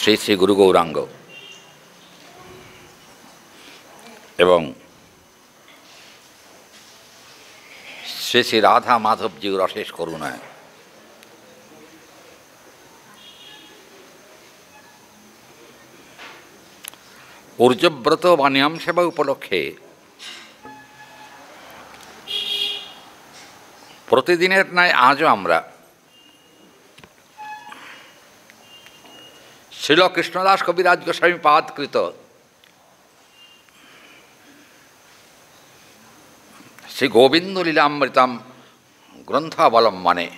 শ্রী শ্রী গুরু গৌরাঙ্গ এবং শ্রী শ্রী রাধা মাধবজির অশেষ করুণায় ঊর্জব্রত বা নিয়ম সেবা উপলক্ষে প্রতিদিনের ন্যায় আজও আমরা শ্রীল কৃষ্ণদাস কবিরাজ গোস্বামী পাদকৃত শ্রী গোবিন্দ লীলামৃতম গ্রন্থাবলম্বনে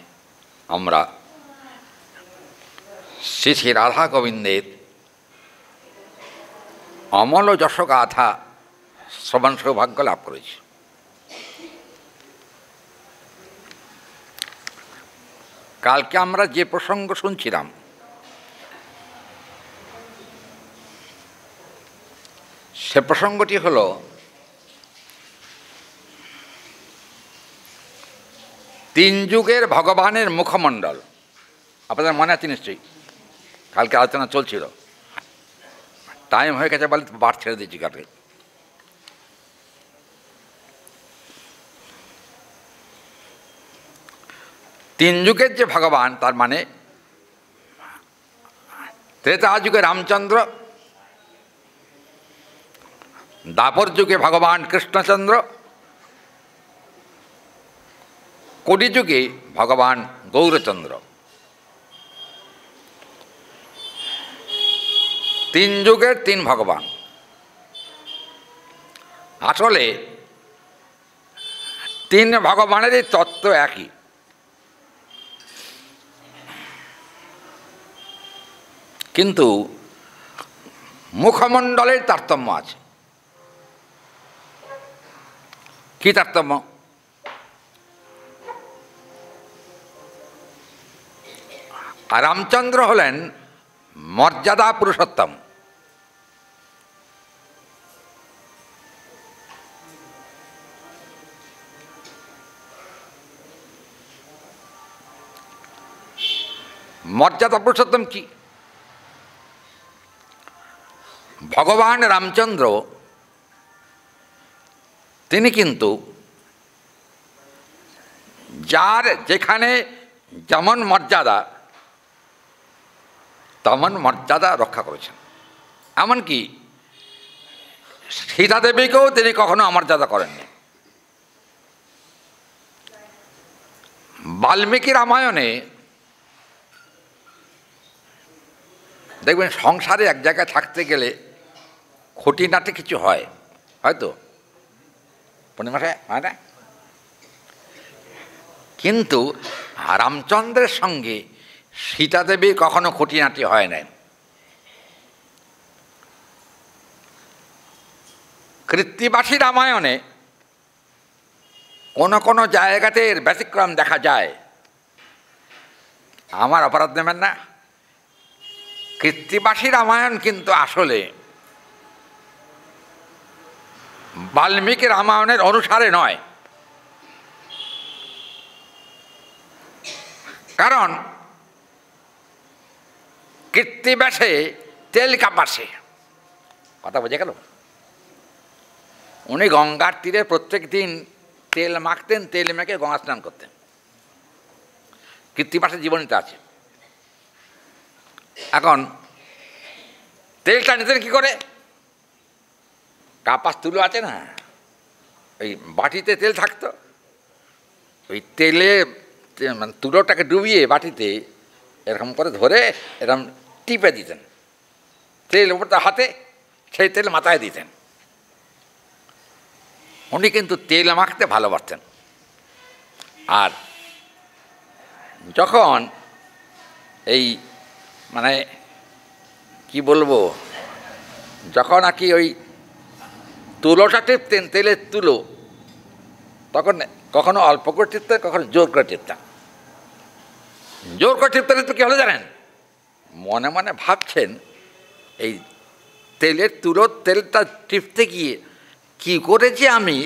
আমরা শ্রী শ্রী রাধা গোবিন্দের অমল যশগাথা শ্রবণ সৌভাগ্য লাভ করেছি। কালকে আমরা যে প্রসঙ্গ শুনছিলাম সে প্রসঙ্গটি হল তিন যুগের ভগবানের মুখমণ্ডল। আপনাদের মনে আছে নিশ্চয়ই, কালকে আলোচনা চলছিল। টাইম হয়ে গেছে বলে পাঠ ছেড়ে দিয়েছি কালকে। তিন যুগের যে ভগবান, তার মানে ত্রেতা যুগে রামচন্দ্র, দ্বাপর যুগে ভগবান কৃষ্ণচন্দ্র, কলি যুগে ভগবান গৌরচন্দ্র। তিন যুগের তিন ভগবান। আসলে তিন ভগবানেরই তত্ত্ব একই, কিন্তু মুখমণ্ডলের তারতম্য আছে। কি তারতম্য? রামচন্দ্র হলেন মর্যাদা পুরুষোত্তম, মর্যাদা পুরুষোত্তম কি? ভগবান রামচন্দ্র তিনি কিন্তু যার যেখানে যেমন মর্যাদা তেমন মর্যাদা রক্ষা করেছেন। এমনকি সীতা দেবীকেও তিনি কখনো অমর্যাদা করেননি। বাল্মীকি রামায়ণে দেখবেন সংসারে এক জায়গায় থাকতে গেলে খুঁটিনাটি কিছু হয়, হয়তো পূর্ণিমাশায় হয় না, কিন্তু রামচন্দ্রের সঙ্গে সীতা দেবীর কখনো খুঁটিনাটি হয় নাই। কৃত্তিবাসী রামায়ণে কোনো কোনো জায়গাতে এর ব্যতিক্রম দেখা যায়। আমার অপরাধ নেবেন না, কৃত্তিবাসী রামায়ণ কিন্তু আসলে বাল্মীকি রামায়ণের অনুসারে নয়। কারণ কৃত্তিবাসে তেল কাপাসে, কথা বোঝা গেল? উনি গঙ্গার তীরে প্রত্যেক দিন তেল মাখতেন, তেল মেখে গঙ্গা স্নান করতেন। কৃত্তিবাসের জীবনীতে আছে। এখন তেলটা নিতেন কি করে? কাপাস তুলো আছে না, ওই বাটিতে তেল থাকতো, ওই তেলে মানে তুলোটাকে ডুবিয়ে বাটিতে এরকম করে ধরে এরকম টিপে দিতেন, তেল ওপরটা হাতে, সেই তেল মাথায় দিতেন। উনি কিন্তু তেল মাখতে ভালোবাসতেন। আর যখন এই মানে কি বলবো, যখন আর কি ওই তুলোটা টিপতেন, তেলের তুলো, তখন কখনো অল্প করে টিপতেন, কখনো জোর করে টিপতেন। জোর করে টিপতেন তো কী হলো জানেন? মনে মনে ভাবছেন এই তেলের তুলোর তেলটা টিপতে গিয়ে কী করে যে আমি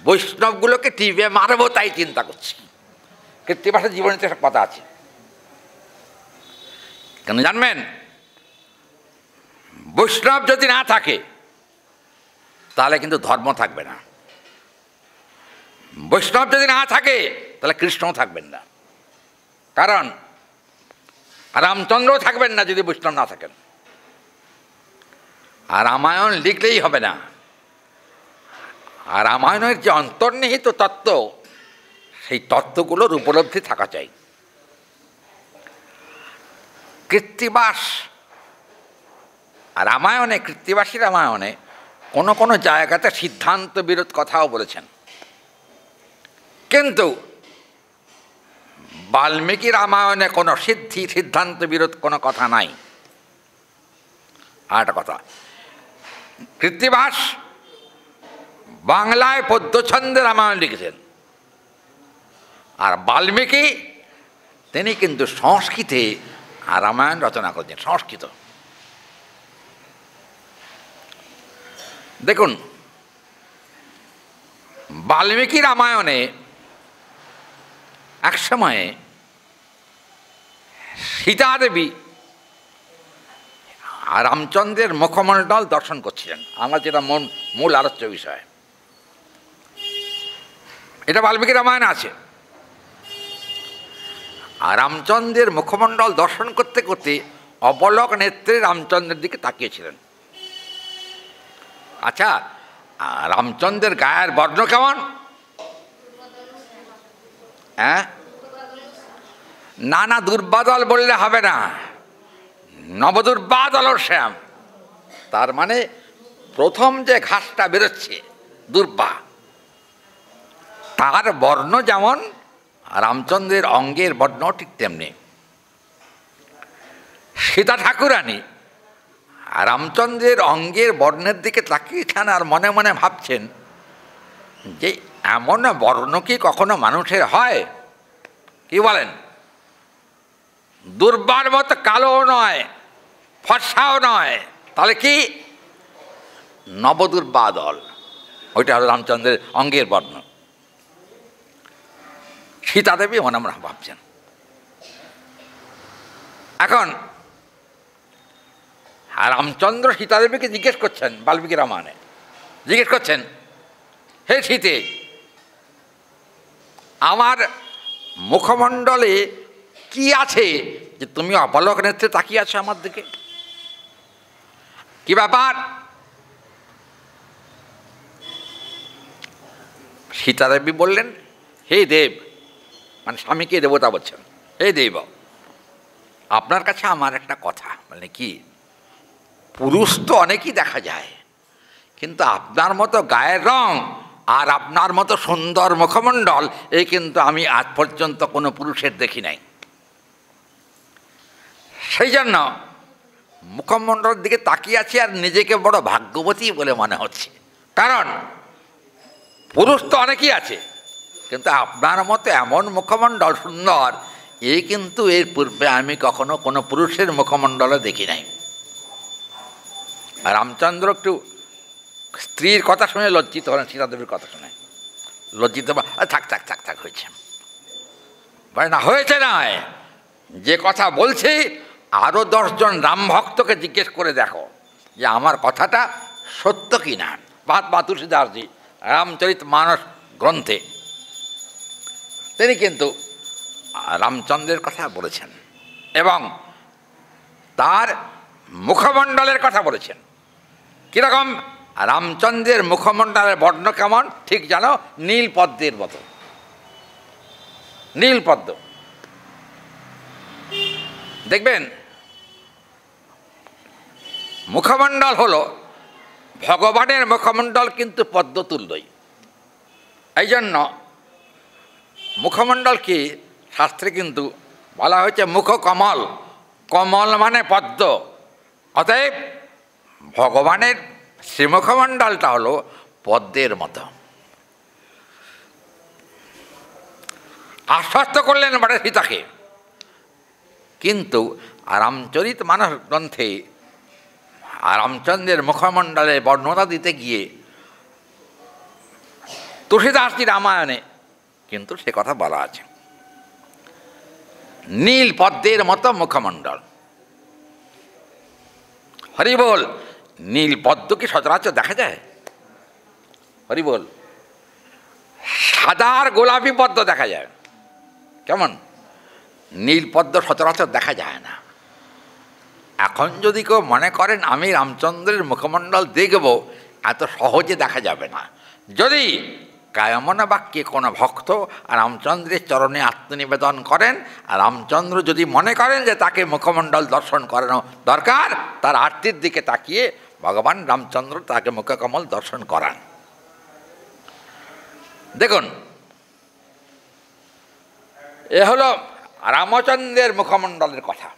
বৈষ্ণবগুলোকে টিপে মারবো তাই চিন্তা করছি। কৃত্তিবাসের জীবনীতে সব কথা আছে। কেন জানবেন? বৈষ্ণব যদি না থাকে তাহলে কিন্তু ধর্ম থাকবে না। বৈষ্ণব যদি না থাকে তাহলে কৃষ্ণও থাকবেন না, কারণ রামচন্দ্রও থাকবেন না যদি বৈষ্ণব না থাকেন। আর রামায়ণ লিখলেই হবে না, আর রামায়ণের যে অন্তর্নিহিত তত্ত্ব, সেই তত্ত্বগুলোর উপলব্ধি থাকা চাই। কৃত্তিবাস রামায়ণে, কৃত্তিবাসী রামায়ণে কোনো কোনো জায়গাতে সিদ্ধান্ত বিরোধ কথাও বলেছেন, কিন্তু বাল্মীকি রামায়ণে কোনো সিদ্ধান্ত বিরোধ কোনো কথা নাই। আর একটা কথা, কৃত্তিবাস বাংলায় পদ্যছন্দে রামায়ণ লিখেছেন, আর বাল্মীকি তিনি কিন্তু সংস্কৃতে রামায়ণ রচনা করেছেন, সংস্কৃত। দেখুন, বাল্মীকি রামায়ণে এক সময়ে সীতাদেবী রামচন্দ্রের মুখমণ্ডল দর্শন করছিলেন, আমার যেটা মূল আলোচ্য বিষয়, এটা বাল্মীকি রামায়ণে আছে। আর রামচন্দ্রের মুখমণ্ডল দর্শন করতে করতে অবলক নেত্রে রামচন্দ্রের দিকে তাকিয়েছিলেন। আচ্ছা, রামচন্দ্রের গায়ের বর্ণ কেমন? হ্যাঁ, না না, দুর্বাদল বললে হবে না, নবদুর্বাদল শ্যাম। তার মানে প্রথম যে ঘাসটা বেরোচ্ছে দুর্বা, তার বর্ণ যেমন রামচন্দ্রের অঙ্গের বর্ণ ঠিক তেমনি। সীতা ঠাকুরানী রামচন্দ্রের অঙ্গের বর্ণের দিকে তাকিয়েছেন আর মনে মনে ভাবছেন যে এমন বর্ণ কি কখনো মানুষের হয়? কি বলেন? দুর্বার মতো কালোও নয়, ফর্সাও নয়, তাহলে কি? নবদুর্বাদল, ওইটা হলো রামচন্দ্রের অঙ্গের বর্ণ। সীতাদেবী মনে মনে ভাবছেন। এখন রামচন্দ্র সীতাদেবীকে জিজ্ঞেস করছেন, বাল্মীকি রামায়ণে জিজ্ঞেস করছেন, হে সীতে, আমার মুখমণ্ডলে কি আছে যে তুমি অপলক নেত্রে তাকিয়ে আছো আমার দিকে? কি ব্যাপার? সীতাদেবী বললেন, হে দেব, মানে স্বামীকে দেবতা বলছেন, হে দেব, আপনার কাছে আমার একটা কথা। মানে কি? পুরুষ তো অনেকই দেখা যায়, কিন্তু আপনার মতো গায়ের রং আর আপনার মতো সুন্দর মুখমণ্ডল এই কিন্তু আমি আজ পর্যন্ত কোনো পুরুষের দেখি নাই। সেই জন্য মুখমণ্ডলের দিকে তাকিয়ে আছি আর নিজেকে বড় ভাগ্যবতী বলে মনে হচ্ছে, কারণ পুরুষ তো অনেকই আছে, কিন্তু আপনার মতো এমন মুখমণ্ডল সুন্দর এই কিন্তু এর পূর্বে আমি কখনো কোনো পুরুষের মুখমণ্ডলে দেখি নাই। রামচন্দ্র একটু স্ত্রীর কথা শুনে লজ্জিত হলেন, সীতাদেবীর কথা শুনে লজ্জিত, থাক থাক থাক থাক হয়েছে, না হয়েছে নয়, যে কথা বলছি আরও 10 জন রামভক্তকে জিজ্ঞেস করে দেখো যে আমার কথাটা সত্য কি না। তুলসীদাসজি রামচরিত মানস গ্রন্থে তিনি কিন্তু রামচন্দ্রের কথা বলেছেন এবং তার মুখমণ্ডলের কথা বলেছেন। কীরকম? রামচন্দ্রের মুখমণ্ডলের বর্ণ কেমন? ঠিক জানো, নীল পদ্মের মতো, নীল পদ্ম। দেখবেন মুখমণ্ডল হলো, ভগবানের মুখমণ্ডল কিন্তু পদ্মতুল্যই। এই জন্য মুখমণ্ডল কি শাস্ত্রে কিন্তু বলা হয়েছে মুখ কমল, কমল মানে পদ্ম। অতএব ভগবানের শ্রীমুখমণ্ডলটা হলো পদ্মের মতো। আশ্বস্ত করলেন বটে সীতাকে, কিন্তু রামচরিত মানস গ্রন্থে রামচন্দ্রের মুখমণ্ডলের বর্ণনা দিতে গিয়ে তুলসীদাসজি রামায়ণে কিন্তু সে কথা বলা আছে, নীল পদ্মের মতো মুখমণ্ডল। হরি বল। নীল পদ্ম কি সচরাচর দেখা যায়? হরি বল। সাদা আর গোলাপি পদ্ম দেখা যায়, কেমন? নীল পদ্ম সচরাচর দেখা যায় না। এখন যদি কেউ মনে করেন আমি রামচন্দ্রের মুখমণ্ডল দেখব, এত সহজে দেখা যাবে না। যদি কায়মনা বাক্যে কোনো ভক্ত রামচন্দ্রের চরণে আত্মনিবেদন করেন, আর রামচন্দ্র যদি মনে করেন যে তাকে মুখমণ্ডল দর্শন করানো দরকার, তার আরতির দিকে তাকিয়ে ভগবান রামচন্দ্র তাকে মুখকমল দর্শন করান। দেখুন, এ হলো রামচন্দ্রের মুখমণ্ডলের কথা।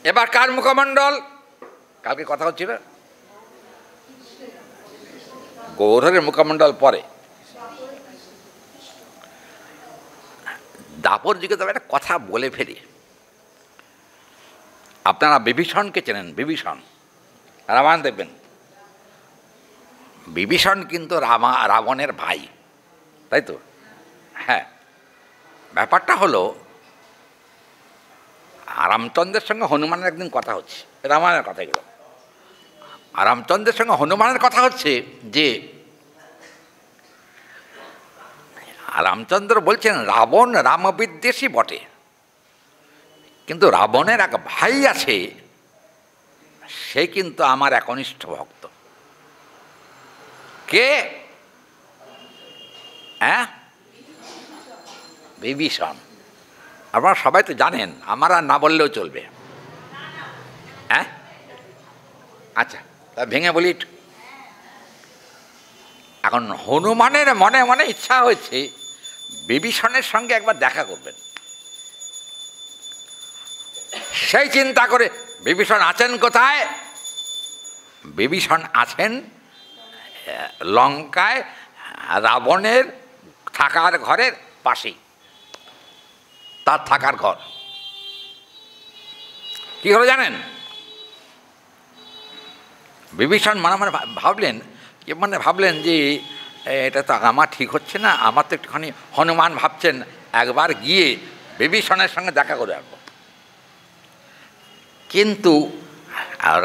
এবার কার মুখমণ্ডল? কালকে কথা হচ্ছিল গৌরহরের মুখমণ্ডল পরে। দাপর যুগে তবে একটা কথা বলে ফেলি। আপনারা বিভীষণকে চেনেন? বিভীষণ রামায়ণ দেখবেন। বিভীষণ কিন্তু রাবণের ভাই, তাই তো? হ্যাঁ, ব্যাপারটা হলো রামচন্দ্রের সঙ্গে হনুমানের একদিন কথা হচ্ছে, রামায়ণের কথা এগুলো। আর রামচন্দ্রের সঙ্গে হনুমানের কথা হচ্ছে যে রামচন্দ্র বলছেন রাবণ রামবিদ্বেষী বটে, কিন্তু রাবণের এক ভাই আছে, সে কিন্তু আমার একনিষ্ঠ ভক্ত। কে? হ্যাঁ, বিভীষণ। আপনারা সবাই তো জানেন, আমার আর না বললেও চলবে। হ্যাঁ, আচ্ছা, তা ভেঙে বলি। এখন হনুমানের মনে মনে ইচ্ছা হয়েছে বিভীষণের সঙ্গে একবার দেখা করবেন। সেই চিন্তা করে বিভীষণ আছেন কোথায়? বিভীষণ আছেন লঙ্কায় রাবণের থাকার ঘরের পাশেই, তার থাকার ঘর। কি হলো জানেন? বিভীষণ মনে মনে ভাবলেন যে এটা তো আমার ঠিক হচ্ছে না, আমার তো একটুখানি হনুমান ভাবছেন একবার গিয়ে বিভীষণের সঙ্গে দেখা করে আসবো। কিন্তু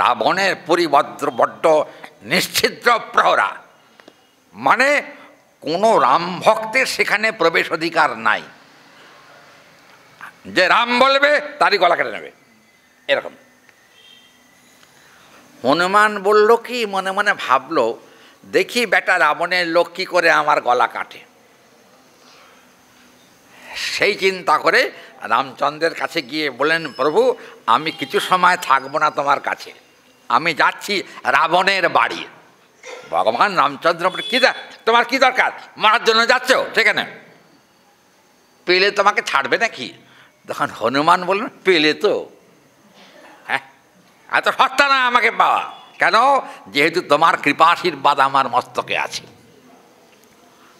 রাবণের বড্ড নিশ্ছিদ্র প্রহরা, মানে কোনো রাম ভক্তের সেখানে প্রবেশ অধিকার নাই। যে রাম বলবে তারই গলা কেটে নেবে, এরকম। হনুমান বলল কি, মনে মনে ভাবলো, দেখি বেটা রাবণের লোক কী করে আমার গলা কাটে। সেই চিন্তা করে রামচন্দ্রের কাছে গিয়ে বলেন, প্রভু আমি কিছু সময় থাকবো না তোমার কাছে, আমি যাচ্ছি রাবণের বাড়ি। ভগবান রামচন্দ্র কি তোমার কি দরকার, মারার জন্য যাচ্ছ সেখানে? পেলে তোমাকে ছাড়বে নাকি? তখন হনুমান বললেন, পেলে তো, হ্যাঁ, এত সস্তা না আমাকে পাওয়া। কেন? যেহেতু তোমার কৃপা আশীর্বাদ আমার মস্তকে আছে।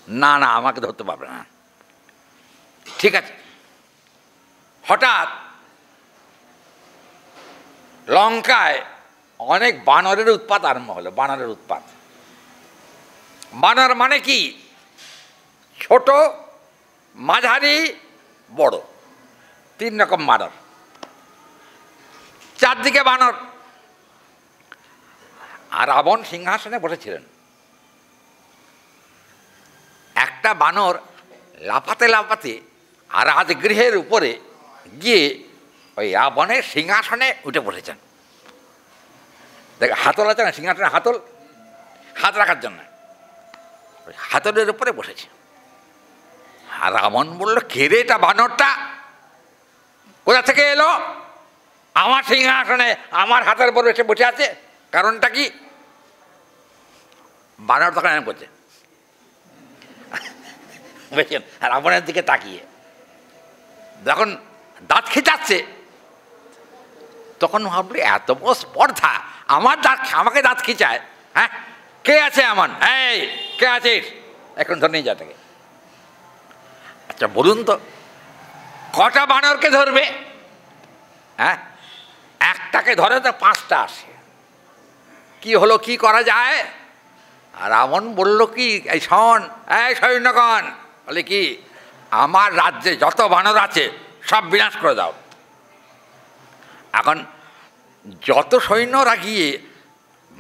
না না, আমাকে ধরতে পারবে না। ঠিক আছে। হঠাৎ লঙ্কায় অনেক বানরের উৎপাত আরম্ভ হলো। বানরের উৎপাত, বানর মানে কি? ছোট, মাঝারি, বড়, তিন রকম বানর, চারদিকে বানর। আর রাবণ সিংহাসনে বসেছিলেন। একটা বানর লাফাতে লাফাতে আর রাজগৃহের উপরে গিয়ে ওই রাবণের সিংহাসনে উঠে বসেছেন। দেখ, হাতল আছে না সিংহাসনে, হাতল, হাত রাখার জন্য, ওই হাতলের উপরে বসেছে। আর রাবণ বলল, কে রে এটা বানরটা, কোথা থেকে এলো? আমার সিংহাসনে আমার হাতের উপর এসে বসে আছে, কারণটা কি? বানর তখন এমন করছে, বুঝছেন, রাবণের দিকে তাকিয়ে যখন দাঁত খিচাচ্ছে, তখন ভাবলি এত বড় স্পর্ধা, আমাকে দাঁত খিচায়, হ্যাঁ, কে আছে এমন? এই কে আছিস? এখন ধরে নিয়ে যা তাকে। আচ্ছা বলুন তো, কটা বানরকে ধরবে? হ্যাঁ, একটাকে ধরে তো পাঁচটা আসে। কি হলো, কি করা যায়? আর রাবণ বলল কি, এই শোন, এই সৈন্যগণ, বলে কি, আমার রাজ্যে যত বানর আছে সব বিনাশ করে দাও। এখন যত সৈন্যরা গিয়ে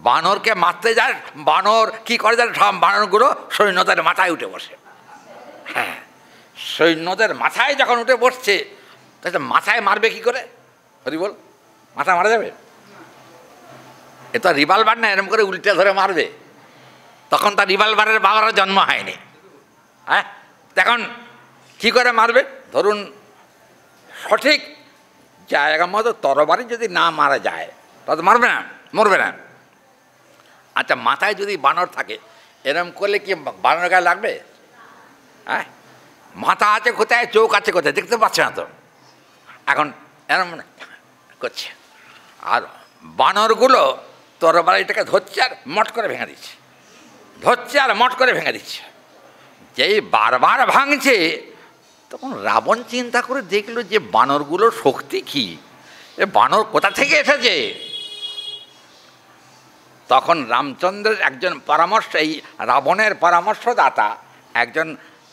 বানরকে মারতে যায়, বানর কি করে যায়, সব বানরগুলো সৈন্যদের মাথায় উঠে বসে। হ্যাঁ, সৈন্যদের মাথায় যখন উঠে বসছে, তাহলে মাথায় মারবে কি করে? হরি বল, মাথা মারা যাবে? এ তো রিভলভার না, এরকম করে উল্টে ধরে মারবে। তখন তার রিভলভারের বাবারও জন্ম হয়নি। হ্যাঁ, তখন কী করে মারবে? ধরুন সঠিক জায়গা মতো তরবারি যদি না মারা যায় তাহলে মারবে না, মরবে না। আচ্ছা, মাথায় যদি বানর থাকে, এরম করলে কি বানর গায়ে লাগবে? হ্যাঁ, মাথা আছে কোথায়, চোখ আছে কোথায়, দেখতে পাচ্ছে না তো। এখন এরম করছে, আর বানরগুলো তরবারিটাকে ধরছে আর মট করে ভেঙে দিচ্ছে, ধরছে আর মট করে ভেঙে দিচ্ছে। যেই বারবার ভাঙছে, তখন রাবণ চিন্তা করে দেখলো যে বানরগুলোর শক্তি কী, এ বানর কোথা থেকে এসেছে। তখন রামচন্দ্রের একজন পরামর্শ, এই রাবণের পরামর্শদাতা একজন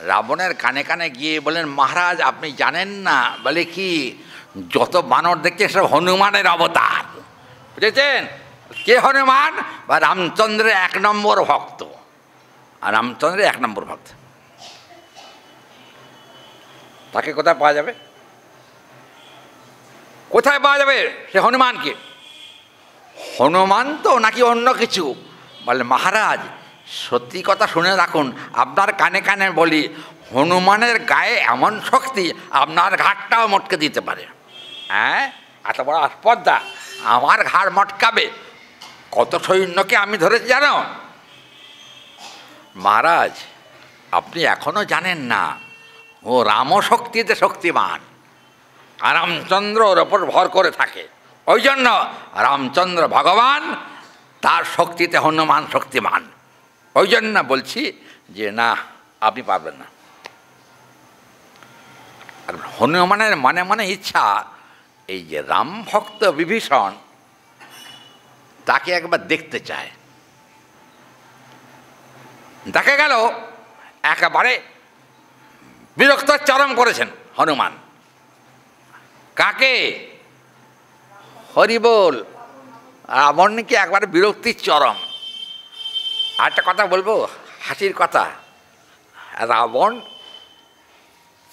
রাবণের কানে কানে গিয়ে বলেন, মহারাজ আপনি জানেন না, বলে কি, যত বানর দেখছে সব হনুমানের অবতার, বুঝেছেন? কে হনুমান? বা রামচন্দ্রের 1 নম্বর ভক্ত। আর রামচন্দ্রের 1 নম্বর ভক্ত, তাকে কোথায় পাওয়া যাবে? কোথায় পাওয়া যাবে সে হনুমানকে? হনুমান তো নাকি অন্য কিছু? বলে মহারাজ সত্যি কথা শুনে রাখুন, আপনার কানে কানে বলি, হনুমানের গায়ে এমন শক্তি আপনার ঘাটটাও মটকে দিতে পারে। হ্যাঁ, এত বড় আস্পর্ধা, আমার ঘাড় মটকাবে? কত সৈন্যকে আমি ধরেছি জানো? মহারাজ আপনি এখনো জানেন না, ও রামশক্তিতে শক্তিমান, আর রামচন্দ্র ওর ওপর ভর করে থাকে। ওই জন্য রামচন্দ্র ভগবান, তার শক্তিতে হনুমান শক্তিমান। ওই জন্য বলছি যে না, আপনি পারবেন না। আর হনুমানের মনে মনে ইচ্ছা, এই যে রাম ভক্ত বিভীষণ, তাকে একবার দেখতে চায়। দেখা গেল একেবারে বিরক্ত চরম করেছেন হনুমান। কাকে? হরি বল, রাবণকে একবারে বিরক্তির চরম। আর একটা কথা বলবো, হাসির কথা। রাবণ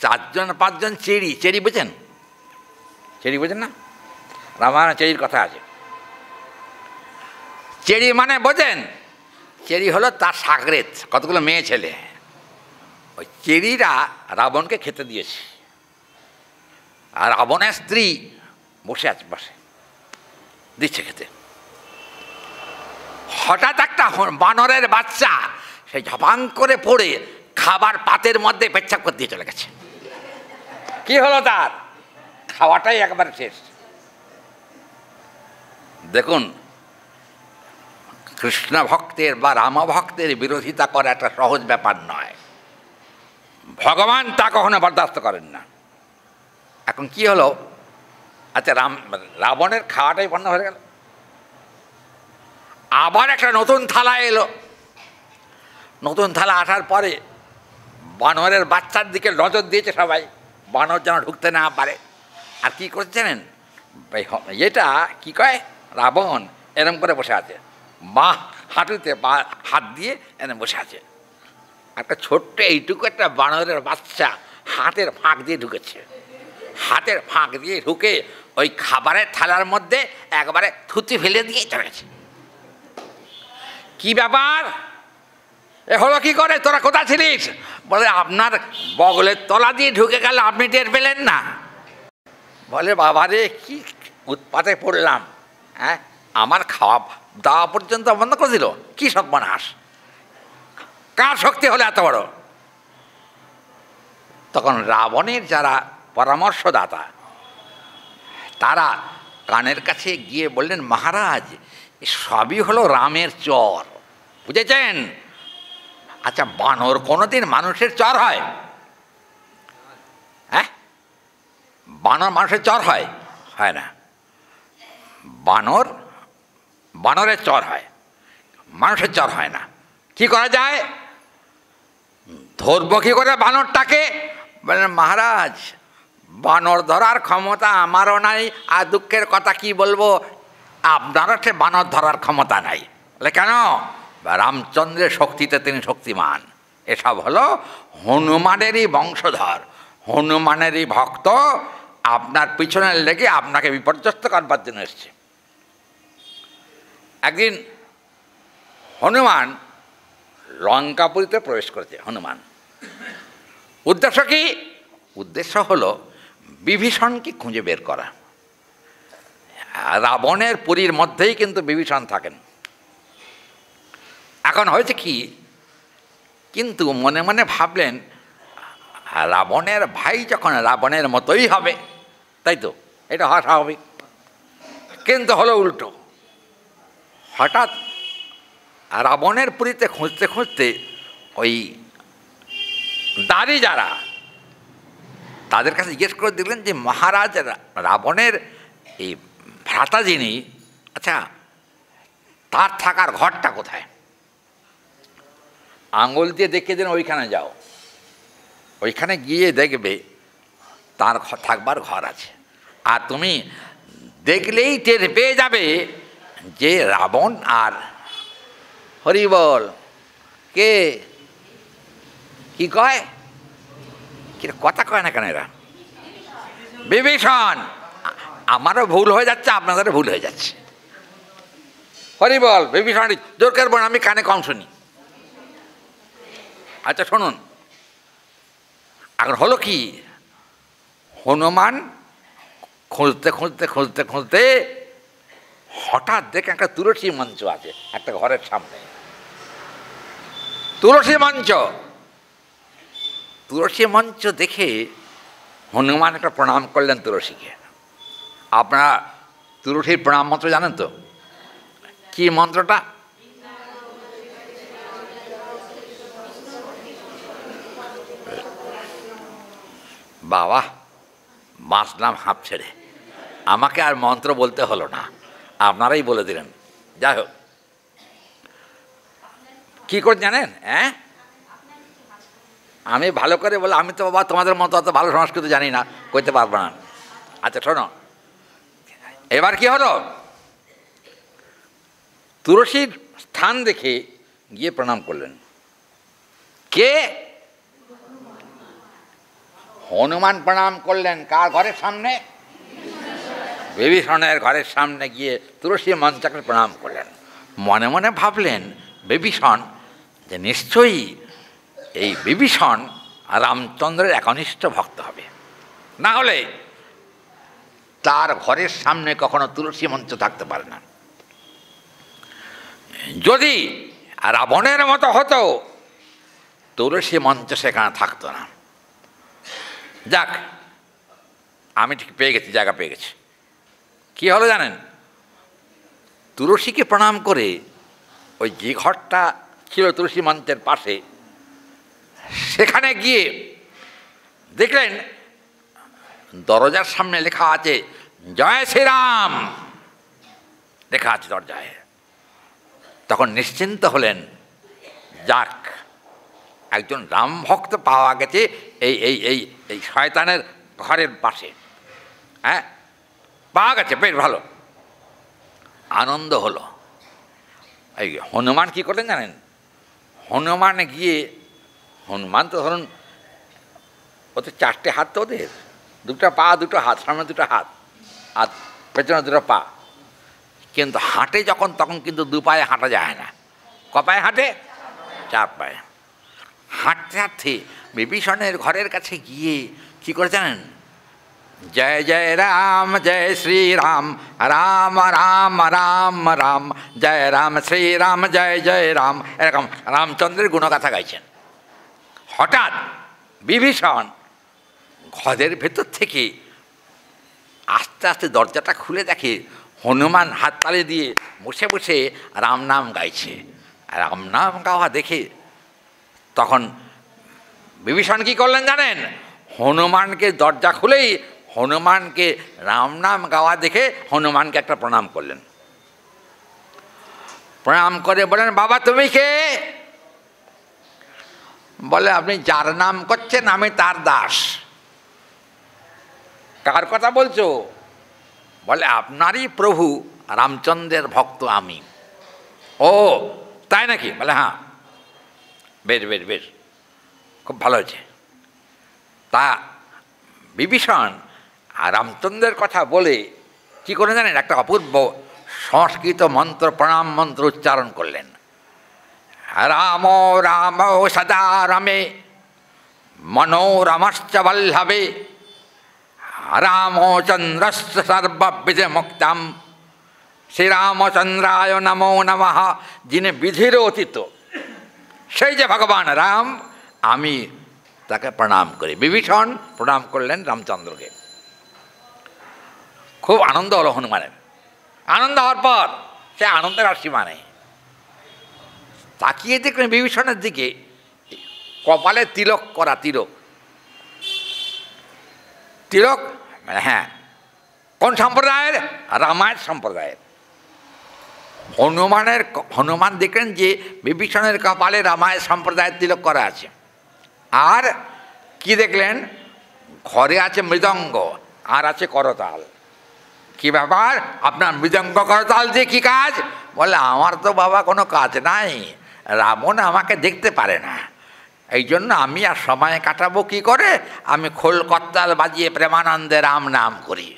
4-5জন চেরি, চেরি বোঝেন? চেরি বোঝেন না? রামায়ণে চেরির কথা আছে। চেরি মানে বোঝেন? চেরি হলো তার সাগরেত, কতগুলো মেয়ে ছেলে। ওই চেরিরা রাবণকে খেতে দিয়েছে, আর রাবণের স্ত্রী বসে আছে, বসে দিচ্ছে খেতে। হঠাৎ একটা বানরের বাচ্চা সেই ঝপাং করে পড়ে খাবার পাতের মধ্যে পেচ্ছাপ করে দিয়ে চলে গেছে। কি হলো তার? খাওয়াটাই একবার শেষ। দেখুন, কৃষ্ণ ভক্তের বা রাম ভক্তের বিরোধিতা করা একটা সহজ ব্যাপার নয়। ভগবান তা কখনো বরদাস্ত করেন না। এখন কি হলো? আচ্ছা, রাবণের খাওয়াটাই বন্ধ হয়ে গেল। আবার একটা নতুন থালা এলো। নতুন থালা আসার পরে বানরের বাচ্চার দিকে নজর দিয়েছে সবাই, বানর যেন ঢুকতে না পারে। আর কী করছে জানেন? এটা কি কয়, রাবণ এরম করে বসে আছে, বাঁ হাঁটুতে হাত দিয়ে এরম বসে আছে। একটা ছোট্ট এইটুকু একটা বানরের বাচ্চা হাতের ফাঁক দিয়ে ঢুকেছে। হাতের ফাঁক দিয়ে ঢুকে ওই খাবারের থালার মধ্যে একবারে থুতু ফেলে দিয়ে চলেছে। কি ব্যাপার? এ হলো কি করে? তোরা কোথায় ছিলিস? বলে আপনার বগলের তলা দিয়ে ঢুকে গেল, আপনি টের পেলেন না। বলে বাবারে কি উৎপাতে পড়লাম, হ্যাঁ, আমার খাওয়া দাওয়া পর্যন্ত বন্ধ করে দিল। কি সর্বনাশ! কার শক্তি হলো এত বড়? তখন রাবণের যারা পরামর্শদাতা, তারা কানের কাছে গিয়ে বললেন, মহারাজ সবই হলো রামের চর, বুঝেছেন? আচ্ছা, বানর কোনোদিন মানুষের চর হয়? হ্যাঁ, বানর মানুষের চর হয়? হয় না। বানরের চর হয়, মানুষের চর হয় না। কি করা যায়? ধরবো কি করে বানরটাকে? বলেন মহারাজ বানর ধরার ক্ষমতা আমারও নাই, আর দুঃখের কথা কি বলবো, আপনার সে বানর ধরার ক্ষমতা নাই। বলে কেন? রামচন্দ্রের শক্তিতে তিনি শক্তিমান। এসব হলো হনুমানেরই বংশধর, হনুমানেরই ভক্ত, আপনার পিছনে লেগে আপনাকে বিপর্যস্ত করবার জন্য এসছে। একদিন হনুমান লঙ্কাপুরীতে প্রবেশ করেছে। হনুমান উদ্দেশ্য কি? উদ্দেশ্য হলো বিভীষণকে খুঁজে বের করা। রাবণের পুরীর মধ্যেই কিন্তু বিভীষণ থাকেন। এখন হয়েছে কি, কিন্তু মনে মনে ভাবলেন রাবণের ভাই যখন রাবণের মতোই হবে, তাই তো এটা হওয়া স্বাভাবিক। কিন্তু হলো উল্টো। হঠাৎ রাবণের পুরীতে খুঁজতে খুঁজতে ওই দাঁড়ি যারা, তাদের কাছে জিজ্ঞেস করে দিলেন যে মহারাজ রাবণের এই ভ্রাতা যিনি, আচ্ছা তার থাকার ঘরটা কোথায়? আঙুল দিয়ে দেখিয়ে দিন, ওইখানে যাও, ওইখানে গিয়ে দেখবে তার থাকবার ঘর আছে। আর তুমি দেখলেই টের পেয়ে যাবে যে রাবণ আর হরি বল কে কি কয়, কি কথা কয় না কেন এরা? বিভীষণ। আমারও ভুল হয়ে যাচ্ছে, আপনাদেরও ভুল হয়ে যাচ্ছে। হরি বল বিভীষণ, জোর করবো না, আমি কানে কম শুনি। আচ্ছা শুনুন, এখন হলো কি, হনুমান খুঁজতে খুঁজতে খুঁজতে খুঁজতে হঠাৎ দেখে একটা তুলসী মঞ্চ আছে একটা ঘরের সামনে। তুলসী মঞ্চ, তুলসী মঞ্চ দেখে হনুমান একটা প্রণাম করলেন তুলসীকে। আপনারা তুলসীর প্রণাম মন্ত্র জানেন তো? কি মন্ত্রটা? বাবা, বাঁচলাম হাঁপ ছেড়ে, আমাকে আর মন্ত্র বলতে হলো না, আপনারাই বলে দিলেন। যাই হোক, কী করে জানেন? হ্যাঁ, আমি ভালো করে বলে, আমি তো বাবা তোমাদের মতো অত ভালো সংস্কৃত জানি না, কইতে পারবো না। আচ্ছা শোনো, এবার কি হলো, তুলসীর স্থান দেখে গিয়ে প্রণাম করলেন। কে? হনুমান প্রণাম করলেন কার ঘরের সামনে? বিভীষণের ঘরের সামনে গিয়ে তুলসী মঞ্চকে প্রণাম করলেন। মনে মনে ভাবলেন বিভীষণ যে নিশ্চয়ই এই বিভীষণ রামচন্দ্রের একনিষ্ঠ ভক্ত হবে, না হলে তার ঘরের সামনে কখনো তুলসী মঞ্চ থাকতে পারে না। যদি রাবণের মতো হতো তুলসী মঞ্চ সেখানে থাকতো না। যাক, আমি ঠিক পেয়ে গেছি, জায়গা পেয়ে গেছি। কী হলো জানেন? তুলসীকে প্রণাম করে ওই যে ঘরটা ছিল তুলসী মঞ্চের পাশে, সেখানে গিয়ে দেখলেন দরজার সামনে লেখা আছে জয় শ্রীরাম, লেখা আছে দরজায়। তখন নিশ্চিন্ত হলেন, যাক একজন রাম ভক্ত পাওয়া গেছে এই এই এই এই শয়তানের ঘরের পাশে। হ্যাঁ, পাওয়া গেছে, বেশ ভালো, আনন্দ হলো। এই হনুমান কী করলেন জানেন? হনুমান গিয়ে, হনুমান তো ধরুন ওদের চারটে হাত, তো ওদের দুটো পা দুটো হাত, সামনে দুটো হাত আর পেছনে দুটো পা, কিন্তু হাঁটে যখন তখন কিন্তু দু পায়ে হাঁটা যায় না। ক পায়ে হাঁটে? চার পায়ে। হাঁটতে হাঁটতে বিভীষণের ঘরের কাছে গিয়ে কী করে জানেন? জয় জয় রাম জয় শ্রীরাম, রাম রাম রাম রাম, জয় রাম শ্রীরাম জয় জয় রাম, এরকম রামচন্দ্রের গুণগাথা গাইছেন। হঠাৎ বিভীষণ ঘরের ভেতর থেকে আস্তে আস্তে দরজাটা খুলে দেখে হনুমান হাততালি দিয়ে বসে বসে রাম নাম গাইছে। রাম নাম গাওয়া দেখে তখন বিভীষণ কী করলেন জানেন? হনুমানকে দরজা খুলেই হনুমানকে রাম নাম গাওয়া দেখে হনুমানকে একটা প্রণাম করলেন। প্রণাম করে বলেন, বাবা তুমি কে? বলে, আপনি যার নাম করছেন আমি তার দাস। কার কথা বলছো? বলে, আপনারই প্রভু রামচন্দ্রের ভক্ত আমি। ও তাই নাকি? বলে হ্যাঁ, বেশ বেশ বেশ, খুব ভালো হয়েছে। তা বিভীষণ আর রামচন্দ্রের কথা বলে কী করে জানেন, একটা অপূর্ব সংস্কৃত মন্ত্র, প্রণাম মন্ত্র উচ্চারণ করলেন। রাম রাম সদা রমে মনোরমশ্চ বল্লভে রামচন্দ্রস্য সর্ববিধে মুক্তাম শ্রীরামচন্দ্রায় নমো নমঃ। যিনি বিধির অতীত, সেই যে ভগবান রাম, আমি তাকে প্রণাম করি। বিভীষণ প্রণাম করলেন রামচন্দ্রকে। খুব আনন্দ হলো হনুমানের। আনন্দ হওয়ার পর সে আনন্দের আর সীমা নেই। তাকিয়ে দেখলেন বিভীষণের দিকে কপালে তিলক করা, তিলক তিলক মানে হ্যাঁ, কোন সম্প্রদায়ের? রামায়ণ সম্প্রদায়ের। হনুমান দেখলেন যে বিভীষণের কপালে রামায়ণ সম্প্রদায়ের তিলক করা আছে। আর কি দেখলেন? ঘরে আছে মৃদঙ্গ আর আছে করতাল। কি ব্যাপার, আপনার মৃদঙ্গ করতাল দিয়ে কী কাজ? বলে আমার তো বাবা কোনো কাজ নাই, রাবণ আমাকে দেখতে পারে না, এই জন্য আমি আর সময় কাটাবো কি করে, আমি খোল করতাল বাজিয়ে প্রেমানন্দে রাম নাম করি।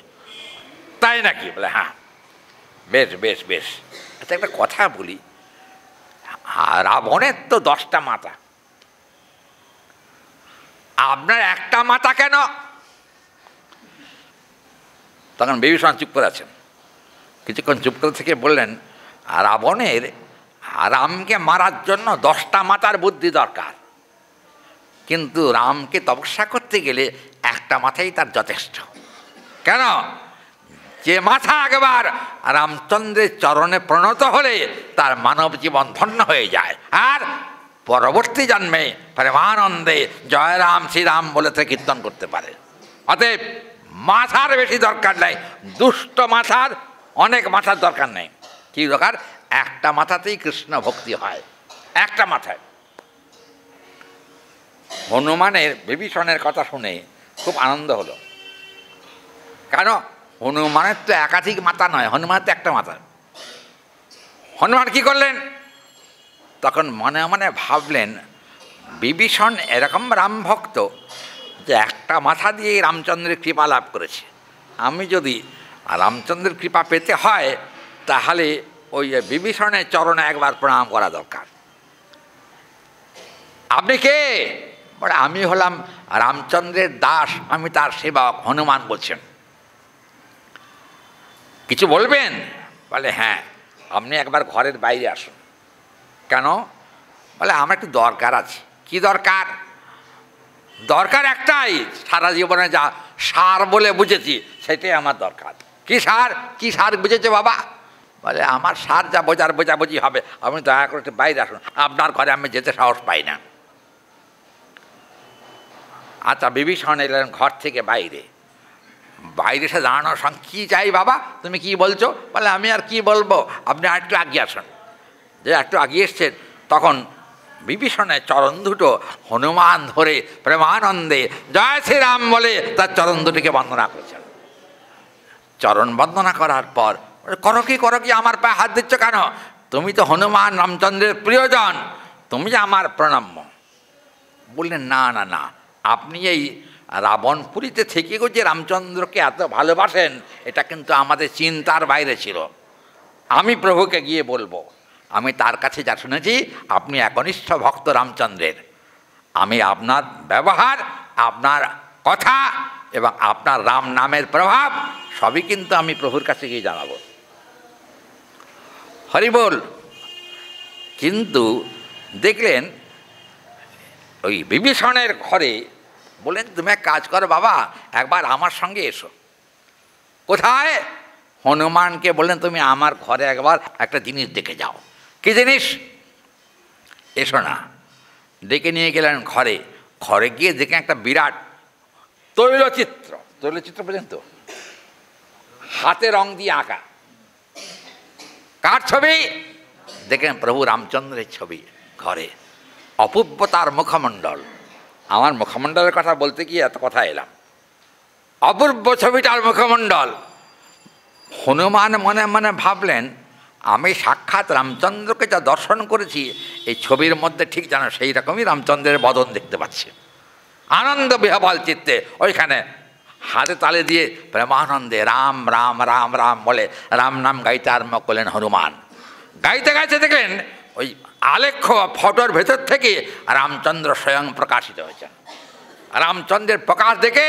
তাই নাকি? বলে হ্যাঁ, বেশ বেশ বেশ। আচ্ছা একটা কথা বলি, রাবণের তো 10টা মাথা, আপনার একটা মাথা কেন? তখন বিভীষণ চুপ করে আছেন। কিছুক্ষণ চুপ করে থেকে বললেন, রাবণের রামকে মারার জন্য 10টা মাথার বুদ্ধি দরকার, কিন্তু রামকে তপস্যা করতে গেলে একটা মাথাই তার যথেষ্ট। কেন? যে মাথা একবার রামচন্দ্রের চরণে প্রণত হলে তার মানব জীবন ধন্য হয়ে যায়, আর পরবর্তী জন্মে প্রেমানন্দে জয় রাম শ্রীরাম বলে সে কীর্তন করতে পারে। অতএব মাথার বেশি দরকার নেই, দুষ্ট মাথার অনেক মাথার দরকার নেই। কি দরকার? একটা মাথাতেই কৃষ্ণ ভক্তি হয়, একটা মাথায়। হনুমানের বিভীষণের কথা শুনে খুব আনন্দ হলো। কেন? হনুমানের তো একাধিক মাথা নয়, হনুমানের তো একটা মাথা। হনুমান কি করলেন? তখন মনে মনে ভাবলেন, বিভীষণ এরকম রাম ভক্ত যে একটা মাথা দিয়েই রামচন্দ্রের কৃপা লাভ করেছে। আমি যদি রামচন্দ্রের কৃপা পেতে হয় তাহলে ওই বিভীষণের চরণে একবার প্রণাম করা দরকার। আপনি কে? বলে আমি হলাম রামচন্দ্রের দাস, আমি তার সেবক। হনুমান বলছেন, কিছু বলবেন? বলে হ্যাঁ, আপনি একবার ঘরের বাইরে আসুন। কেন? বলে আমার একটু দরকার আছে। কি দরকার? দরকার একটাই, সারা জীবনে যা সার বলে বুঝেছি সেটাই আমার দরকার। কি সার? কি সার বুঝেছে বাবা? বলে আমার সার যা বোঝার বোঝাবুঝি হবে, আপনি দয়া করে একটু বাইরে আসুন, আপনার ঘরে আমি যেতে সাহস পাই না। আচ্ছা, বিভীষণ এলেন ঘর থেকে বাইরে। বাইরে এসে দাঁড়ানোর সঙ্গে কী চাই বাবা, তুমি কি বলছো? বলে আমি আর কি বলবো, আপনি আর একটু আগিয়ে আসুন। যে একটু আগিয়ে এসছেন, তখন বিভীষণের চরণ দুটো হনুমান ধরে প্রেমানন্দে জয় শ্রীরাম বলে তার চরণ দুটিকে বন্দনা করেছেন। চরণ বন্দনা করার পর, করো কি আমার পায়ে হাত দিচ্ছ কেন? তুমি তো হনুমান রামচন্দ্রের প্রিয়জন, তুমি যে আমার প্রণাম্য। বললেন না না না, আপনি এই রাবণপুরীতে থেকে যে রামচন্দ্রকে এত ভালোবাসেন, এটা কিন্তু আমাদের চিন্তার বাইরে ছিল। আমি প্রভুকে গিয়ে বলবো, আমি তার কাছে যা শুনেছি আপনি একনিষ্ঠ ভক্ত রামচন্দ্রের। আমি আপনার ব্যবহার, আপনার কথা এবং আপনার রাম নামের প্রভাব সবই কিন্তু আমি প্রভুর কাছে গিয়ে জানাবো। হরি বল। কিন্তু দেখলেন ওই বিভীষণের ঘরে, বললেন তুমি এক কাজ করো বাবা, একবার আমার সঙ্গে এসো। কোথায়? হনুমানকে বললেন তুমি আমার ঘরে একবার একটা জিনিস দেখে যাও। কি জিনিস? এসো না। ডেকে নিয়ে গেলেন ঘরে। ঘরে গিয়ে দেখে একটা বিরাট তৈলচিত্র, তৈলচিত্র পর্যন্ত হাতে রং দিয়ে আঁকা। কার ছবি? দেখেন প্রভু রামচন্দ্রের ছবি ঘরে। অপূর্ব তার মুখমণ্ডল। আমার মুখমণ্ডলের কথা বলতে গিয়ে এত কথা এলাম। অপূর্ব ছবিটার মুখমণ্ডল। হনুমান মনে মনে ভাবলেন, আমি সাক্ষাৎ রামচন্দ্রকে যা দর্শন করেছি এই ছবির মধ্যে ঠিক যেন সেই রকমই রামচন্দ্রের বদন দেখতে পাচ্ছি। আনন্দ বিহবল চিত্তে ওইখানে হাতে তালে দিয়ে প্রেমানন্দে রাম রাম রাম রাম বলে রাম নাম গাইতে আরম্ভ করলেন হনুমান। গাইতে গাইতে দেখলেন ওই আলেখ্য ফটোর ভেতর থেকে রামচন্দ্র স্বয়ং প্রকাশিত হয়েছেন। রামচন্দ্রের প্রকাশ দেখে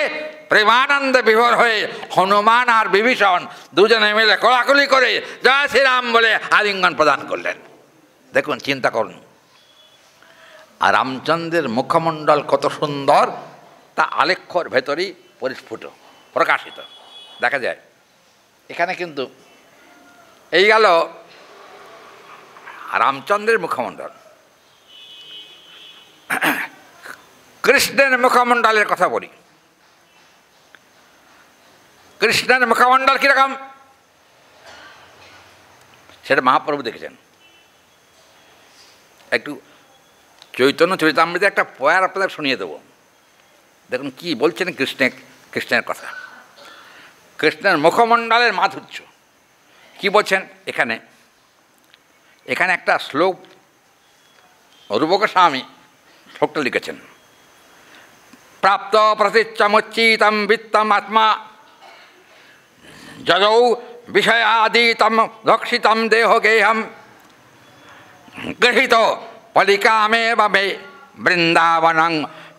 প্রেমানন্দে বিভোর হয়ে হনুমান আর বিভীষণ দুজনে মিলে কোলাকুলি করে জয় শ্রীরাম বলে আলিঙ্গন প্রদান করলেন। দেখুন, চিন্তা করুন, আর রামচন্দ্রের মুখমণ্ডল কত সুন্দর তা আলেখ্যর ভেতরেই পরিস্ফুট প্রকাশিত দেখা যায়। এখানে কিন্তু এই গেল রামচন্দ্রের মুখমণ্ডল। কৃষ্ণের মুখমণ্ডলের কথা বলি। কৃষ্ণের মুখমণ্ডল কীরকম সেটা মহাপ্রভু দেখেছেন। একটু চৈতন্য চরিতামৃতে একটা পয়ার আপনাদের শুনিয়ে দেবো। দেখুন কি বলছেন কৃষ্ণের কথা, কৃষ্ণের মুখমণ্ডলের মাধুর্য কি বলছেন। এখানে একটা শ্লোক রূপ গোস্বামী শ্লোকটা লিখেছেন। প্রাপ্ত প্রতিচ্ছমুচ্চিতম বিত্তম আত্মা যদৌ বিষয়াদিতম রক্ষিতম দেহ গেহম গৃহীত পলিকামেব মে বৃন্দাবনং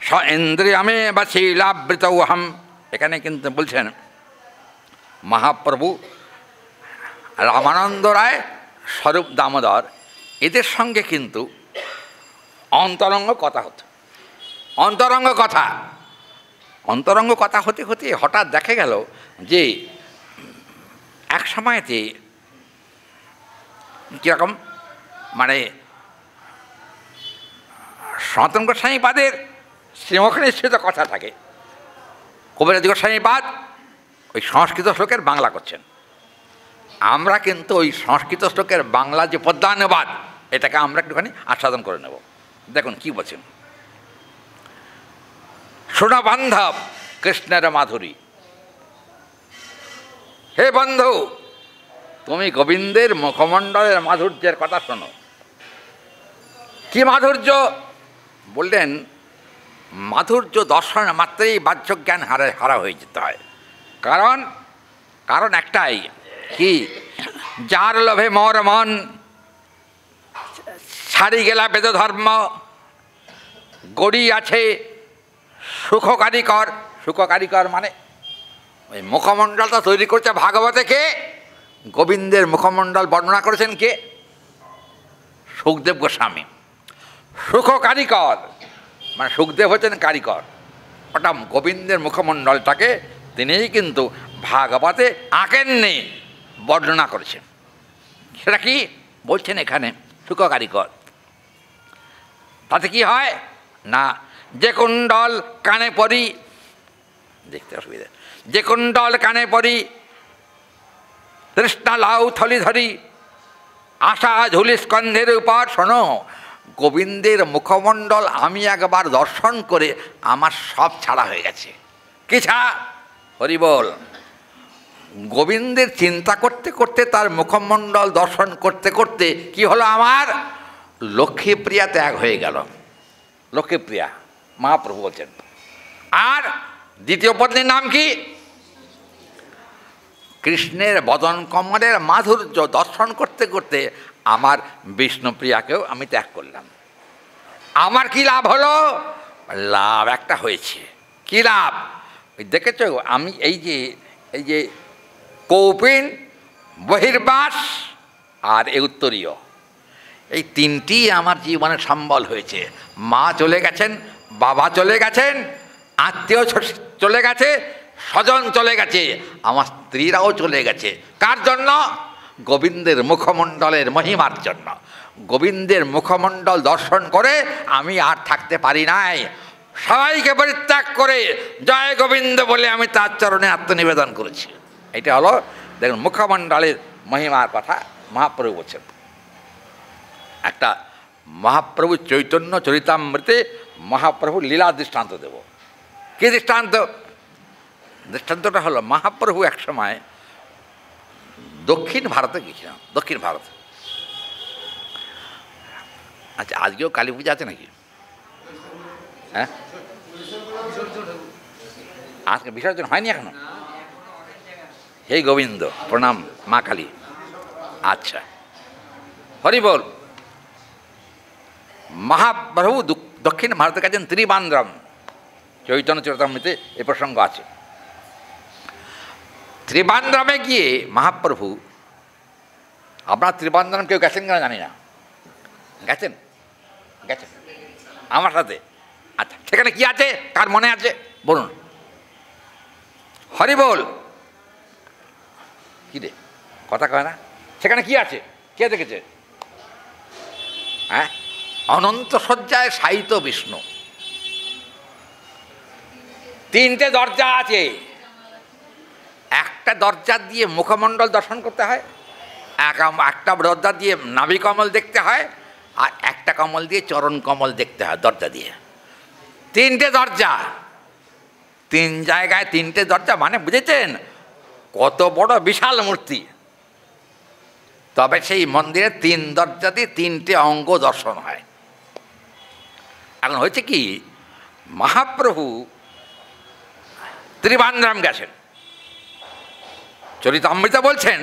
স ইন্দ্রিয়মেব শীলাবৃতৌহম। এখানে কিন্তু বলছেন মহাপ্রভু রামানন্দ রায়, স্বরূপ দামোদর, এদের সঙ্গে কিন্তু অন্তরঙ্গ কথা হতো। অন্তরঙ্গ কথা হতে হতে হঠাৎ দেখা গেল যে এক সময়তে কীরকম মানে সনাতন গোস্বামীপাদের শ্রীমুখে নিশ্চিত কথা থাকে, কবিরাজ গোস্বামীপাদ ওই সংস্কৃত শ্লোকের বাংলা করছেন। আমরা কিন্তু ওই সংস্কৃত শ্লোকের বাংলা যে পদ্যানুবাদ এটাকে আমরা একটুখানি আস্বাদন করে নেব। দেখুন কি বলছেন। শোনো বান্ধব কৃষ্ণের মাধুরী, হে বন্ধু তুমি গোবিন্দের মুখমণ্ডলের মাধুর্যের কথা শোনো। কি মাধুর্য বললেন, মাধুর্য দর্শন মাত্রেই বাহ্য জ্ঞান হারা হয়ে যেতে হয়। কারণ একটাই, কি যার লোভে মোর মন ছাড়ি গেলা বেদ ধর্ম, গড়ি আছে সুখকারিকর মানে ওই মুখমণ্ডলটা তৈরি করছে ভাগবতে কে? গোবিন্দের মুখমণ্ডল বর্ণনা করেছেন কে? সুখদেব গোস্বামী। সুখকারিকর মানে সুখদেব হচ্ছেন কারিকর, ওটা গোবিন্দের মুখমণ্ডলটাকে তিনিই কিন্তু ভাগবতে আঁকেননি, বর্ণনা করেছেন। সেটা কি বলছেন এখানে? সুখকারিকর। তাতে কি হয় না, যে কুণ্ডল কানে পরি, দেখতে অসুবিধা, যে কুণ্ডল কানে পরি তৃষ্ণা লাউ থলি ধরি আশা ঝুলি স্কন্ধের উপর। শোনো, গোবিন্দের মুখমণ্ডল আমি একবার দর্শন করে আমার সব ছাড়া হয়ে গেছে। কি ছাড়া? হরি বল। গোবিন্দের চিন্তা করতে করতে, তার মুখমণ্ডল দর্শন করতে করতে কি হলো, আমার লক্ষ্মীপ্রিয়া ত্যাগ হয়ে গেল। লক্ষ্মীপ্রিয়া মহাপ্রভু বলছেন। আর দ্বিতীয় পত্নীর নাম কি? কৃষ্ণের বদন কমলের মাধুর্য দর্শন করতে করতে আমার বিষ্ণুপ্রিয়াকেও আমি ত্যাগ করলাম। আমার কি লাভ হলো? লাভ একটা হয়েছে। কি লাভ? দেখেছ, আমি এই যে কৌপিন, বহির্বাস আর এই উত্তরীয়, এই তিনটি আমার জীবনে সম্বল হয়েছে। মা চলে গেছেন, বাবা চলে গেছেন, আত্মীয় চলে গেছে, স্বজন চলে গেছে, আমার স্ত্রীরাও চলে গেছে। কার জন্য? গোবিন্দের মুখমণ্ডলের মহিমার জন্য। গোবিন্দের মুখমণ্ডল দর্শন করে আমি আর থাকতে পারি নাই। সবাইকে পরিত্যাগ করে জয় গোবিন্দ বলে আমি তার চরণে আত্মনিবেদন করেছি। এটা হলো দেখুন মুখমণ্ডলের মহিমার কথা মহাপ্রভু বলছেন। একটা মহাপ্রভু চৈতন্য চরিতামৃতে মহাপ্রভু লীলা দৃষ্টান্ত দেব। কী দৃষ্টান্ত? দৃষ্টান্তটা হলো, মহাপ্রভু এক সময় দক্ষিণ ভারতে গেছিলাম, দক্ষিণ ভারত। আচ্ছা, আজকেও কালী পূজা আছে নাকি? হ্যাঁ, আজকে বিসর্জন হয়নি এখনো? হে গোবিন্দ, প্রণাম মা কালী। আচ্ছা, হরি বল। মহাপ্রভু দক্ষিণ ভারতে গেছেন ত্রিবান্দ্রম, চৈতন্য চরিতামৃতে এ প্রসঙ্গ আছে। ত্রিবান্দ্রমে গিয়ে মহাপ্রভু, আপনার ত্রিবান্দ্রম কেউ গেছেন কিনা জানি না, গেছেন? গেছেন আমার সাথে? আচ্ছা, সেখানে কি আছে কার মনে আছে বলুন? হরি বল। কি রে, কথা কয় না? সেখানে কি আছে, কে দেখেছে? হ্যাঁ, অনন্ত শয্যায় শায়িত বিষ্ণু। 3টে দরজা আছে। একটা দরজা দিয়ে মুখমণ্ডল দর্শন করতে হয়, একটা দরজা দিয়ে নাভি কমল দেখতে হয়, আর একটা কমল দিয়ে চরণ কমল দেখতে হয় দরজা দিয়ে। 3টে দরজা, 3 জায়গায় 3টে দরজা, মানে বুঝেছেন কত বড় বিশাল মূর্তি। তবে সেই মন্দিরে 3 দরজা দিয়ে 3টে অঙ্গ দর্শন হয়। এখন হয়েছে কি, মহাপ্রভু ত্রিবান্দ্রম গেছেন। চরিতামৃতে বলছেন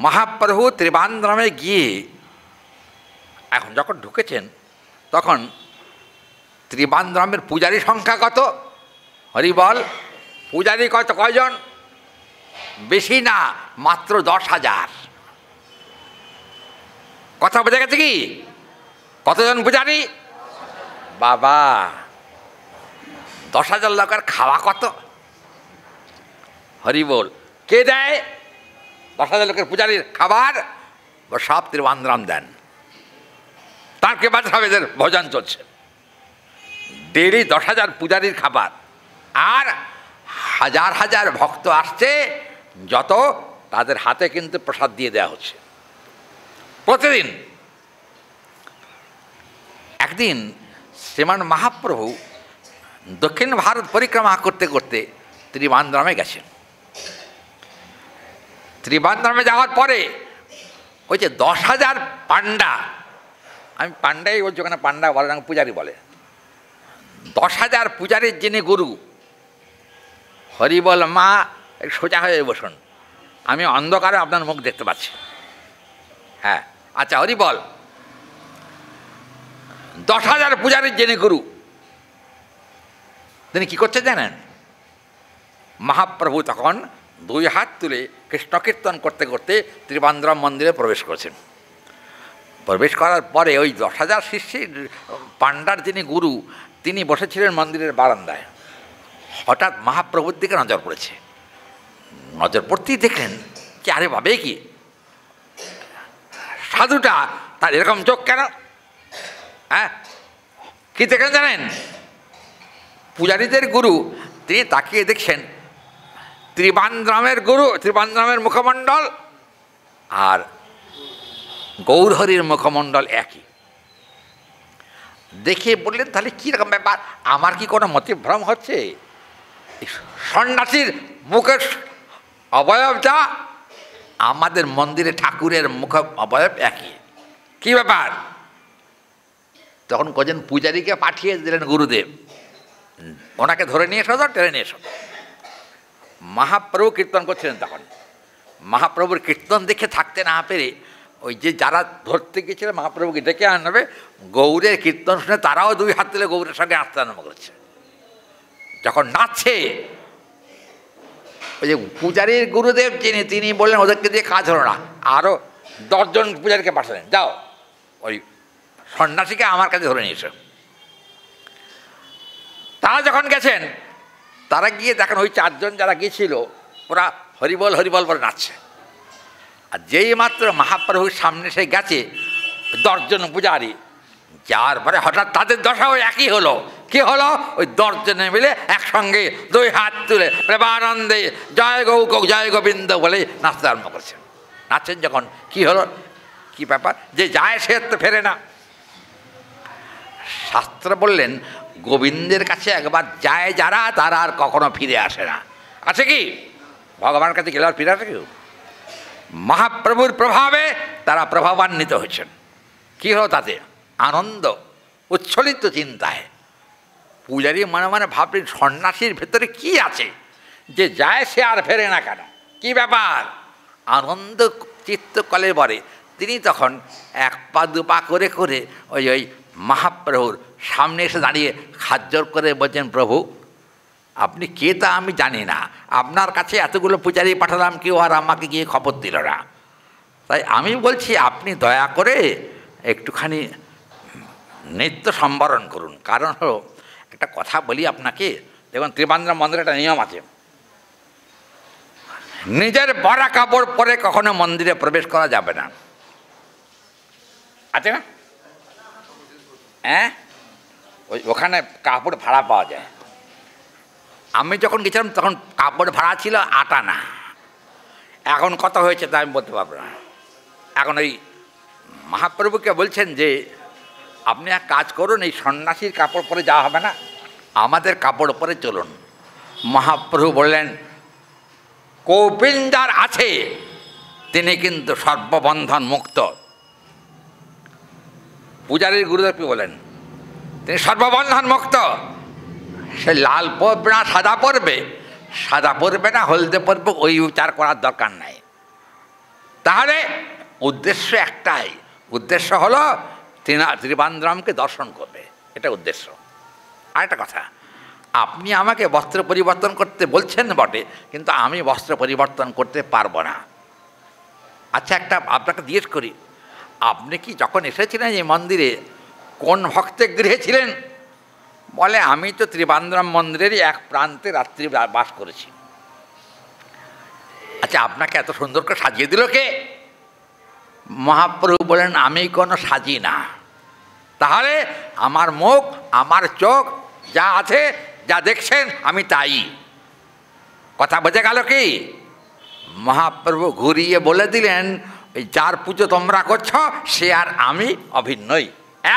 মহাপ্রভু ত্রিবান্দ্রমে গিয়ে এখন যখন ঢুকেছেন, তখন ত্রিবান্দ্রমের পূজারী সংখ্যা কত? হরি বল। পূজারী কত, কয়জন? বেশি না, মাত্র 10,000। কথা বোঝা গেছে কি? কতজন পূজারী? বাবা, 10,000 লোকের খাওয়া কত? হরি বল। কে দেয় 10,000 লোকের পূজারীর খাবার? সব ত্রিবান্দ্রম দেন। তার কে বাদ হবে, এদের ভোজন চলছে ডেলি 10,000 পূজারীর খাবার। আর হাজার হাজার ভক্ত আসছে, যত তাদের হাতে কিন্তু প্রসাদ দিয়ে দেওয়া হচ্ছে প্রতিদিন। একদিন শ্রীমান মহাপ্রভু দক্ষিণ ভারত পরিক্রমা করতে করতে ত্রিবান্দ্রমে গেছেন। ত্রিবান্দ্রমে যাওয়ার পরে ওই যে 10,000 পান্ডা, আমি পান্ডাই বলছি, ওখানে পান্ডা বলে না, পূজারী বলে। 10,000 পূজারীর যিনি গুরু, হরি বল মা, সোজা হয়ে বসুন, আমি অন্ধকারে আপনার মুখ দেখতে পাচ্ছি। হ্যাঁ, আচ্ছা, হরি বল। 10,000 পূজারীর যিনি গুরু, তিনি কী করছে জানেন? মহাপ্রভু তখন 2 হাত তুলে কৃষ্ণ কীর্তন করতে করতে ত্রিবান্দ্রম মন্দিরে প্রবেশ করেছেন। প্রবেশ করার পরে ওই 10,000 শিষ্যের পান্ডার যিনি গুরু, তিনি বসেছিলেন মন্দিরের বারান্দায়। হঠাৎ মহাপ্রভুর দিকে নজর পড়েছে। নজর পড়তেই দেখলেন যে আরে ভাবে কি সাধুটা, তার এরকম চোখ কেন? হ্যাঁ, কি দেখেন জানেন? পূজারীদের গুরু তিনি তাকিয়ে দেখছেন ত্রিবান্দ্রমের গুরু, ত্রিবান্দ্রমের মুখমণ্ডল আর গৌরহরির মুখমণ্ডল একই। দেখে বললেন তাহলে কীরকম ব্যাপার, আমার কি কোনো মতিভ্রম হচ্ছে? সন্ন্যাসীর মুখের অবয়বটা আমাদের মন্দিরে ঠাকুরের মুখ অবয়ব একই, কী ব্যাপার? তখন কজন পূজারীকে পাঠিয়ে দিলেন গুরুদেব, ওনাকে ধরে নিয়ে এসো, টেনে নিয়ে এসো। মহাপ্রভু কীর্তন করছিলেন তখন। মহাপ্রভুর কীর্তন দেখে থাকতে না পেরে ওই যে যারা ধরতে গিয়েছিলেন মহাপ্রভুকে ডেকে আনবে, গৌরের কীর্তন শুনে তারাও 2 হাত তুলে গৌরের সঙ্গে নাচতে আরম্ভ করেছে। যখন নাচছে, ওই যে পূজারীর গুরুদেব যিনি, তিনি বললেন ওদেরকে দিয়ে কাজ হলো না, আরও 10 জন পূজারীকে পাঠালেন, যাও ওই সন্ন্যাসীকে আমার কাছে ধরে নিয়ে এসো। তারা যখন গেছেন, তারা গিয়ে দেখেন ওই 4 জন যারা গিয়েছিল ওরা হরিবল হরিবল বলে নাচছে। আর যেই মাত্র মহাপ্রভুর সামনে সে গেছে 10 জন পূজারী, যাওয়ার পরে হঠাৎ তাদের দশাও একই হলো। কি হলো? ওই 10 জনে মিলে একসঙ্গে 2 হাত তুলে প্রেমানন্দে জয় গৌ জয় গোবিন্দ বলে নাচতে আরম্ভ করছেন। নাচছেন যখন কি হলো, কি ব্যাপার? যে যায় সে তো ফেরে না। শাস্ত্র বললেন গোবিন্দের কাছে একবার যায় যারা, তারা আর কখনো ফিরে আসে না। আছে কি? ভগবানের কাছে গেলে আর ফিরে আসে কেউ? মহাপ্রভুর প্রভাবে তারা প্রভাবান্বিত হয়েছেন। কী হলো তাতে? আনন্দ, উচ্ছ্বলিত চিন্তায়। পূজারী মনে মনে ভাবলেন সন্ন্যাসীর ভেতরে কি আছে যে যায় সে আর ফেরে না কেন, কি ব্যাপার? আনন্দ চিত্তকলে বরে তিনি তখন এক পা দুপা করে করে ওই মহাপ্রভুর সামনে এসে দাঁড়িয়ে হাত জোর করে বলছেন, প্রভু আপনি কে তা আমি জানি না, আপনার কাছে এতগুলো পূজারী পাঠালাম, কেউ আর আমাকে গিয়ে খবর দিল না, তাই আমি বলছি আপনি দয়া করে একটুখানি নিত্য সম্বরণ করুন। কারণ হলো একটা কথা বলি আপনাকে, দেখুন ত্রিবান্দ্র মন্দিরে একটা নিয়ম আছে, নিজের পরা কাপড় পরে কখনো মন্দিরে প্রবেশ করা যাবে না, আছে না? হ্যাঁ, ওখানে কাপড় ভাড়া পাওয়া যায়। আমি যখন গেছিলাম তখন কাপড় ভাড়া ছিল 8 আনা, এখন কত হয়েছে তা আমি বলতে পারবো না। এখন ওই মহাপ্রভুকে বলছেন যে আপনি এক কাজ করুন, এই সন্ন্যাসীর কাপড় পরে যাওয়া হবে না, আমাদের কাপড় পরে চলুন। মহাপ্রভু বললেন, কৌপিন যার আছে তিনি কিন্তু সর্ববন্ধন মুক্ত। পূজারীর গুরুদেব কি বলেন? তিনি সর্ববন্ধন মুক্ত। সে লাল পরবে না সাদা পরবে, সাদা পরবে না হলদে পরবে, ওই উচ্চার করার দরকার নাই। তাহলে উদ্দেশ্য একটাই, উদ্দেশ্য হলো ত্রিবান্দ্রমকে দর্শন করবে, এটা উদ্দেশ্য। আরেকটা কথা, আপনি আমাকে বস্ত্র পরিবর্তন করতে বলছেন বটে, কিন্তু আমি বস্ত্র পরিবর্তন করতে পারবো না। আচ্ছা, একটা আপনাকে জিজ্ঞেস করি, আপনি কি যখন এসেছিলেন এই মন্দিরে কোন ভক্তের গৃহে ছিলেন? বলে আমি তো ত্রিবান্দ্রম মন্দিরেরই এক প্রান্তে রাত্রি বাস করেছি। আচ্ছা, আপনাকে এত সুন্দর করে সাজিয়ে দিল কে? মহাপ্রভু বলেন, আমি কোনো সাজি না। তাহলে আমার মুখ, আমার চোখ যা আছে, যা দেখছেন আমি তাই। কথা বোঝা গেল কি? মহাপ্রভু ঘুরিয়ে বলে দিলেন, ওই যার পুজো তোমরা করছ সে আর আমি অভিন্নই,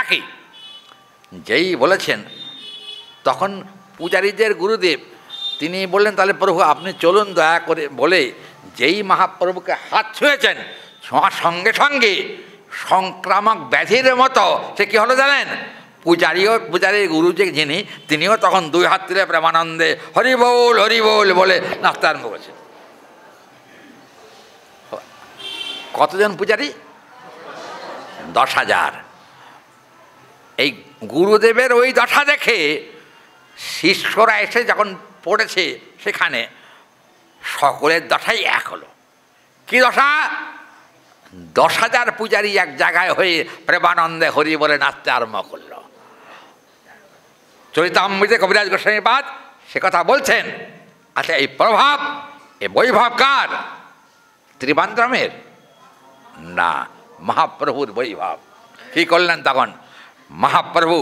একই। যেই বলেছেন তখন পূজারীদের গুরুদেব তিনি বললেন, তাহলে প্রভু আপনি চলুন দয়া করে, বলে যেই মহাপ্রভুকে হাত ছুঁয়েছেন, ছোঁয়ার সঙ্গে সঙ্গে সংক্রামক ব্যাধির মতো সে কী হলো জানেন? পূজারীর গুরু যিনি, তিনিও তখন 2 হাত তুলে প্রেমানন্দে হরিবোল হরিবোল বলে নাচতে আরম্ভ করেছেন। কতজন পূজারী? 10,000। এই গুরুদেবের ওই দশা দেখে শিষ্যরা এসে যখন পড়েছে সেখানে, সকলের দশাই এক হলো। কি দশা? 10,000 পূজারী এক জায়গায় হয়ে প্রেমানন্দে হরি বলে নাচতে আরম্ভ করল। চরিতামৃতে কবিরাজ গোস্বামীপাদ সে কথা বলছেন। আচ্ছা, এই প্রভাব, এই বৈভব কার? ত্রিবান্দ্রমের না, মহাপ্রভুর বৈভব। কী করলেন তখন? মহাপ্রভু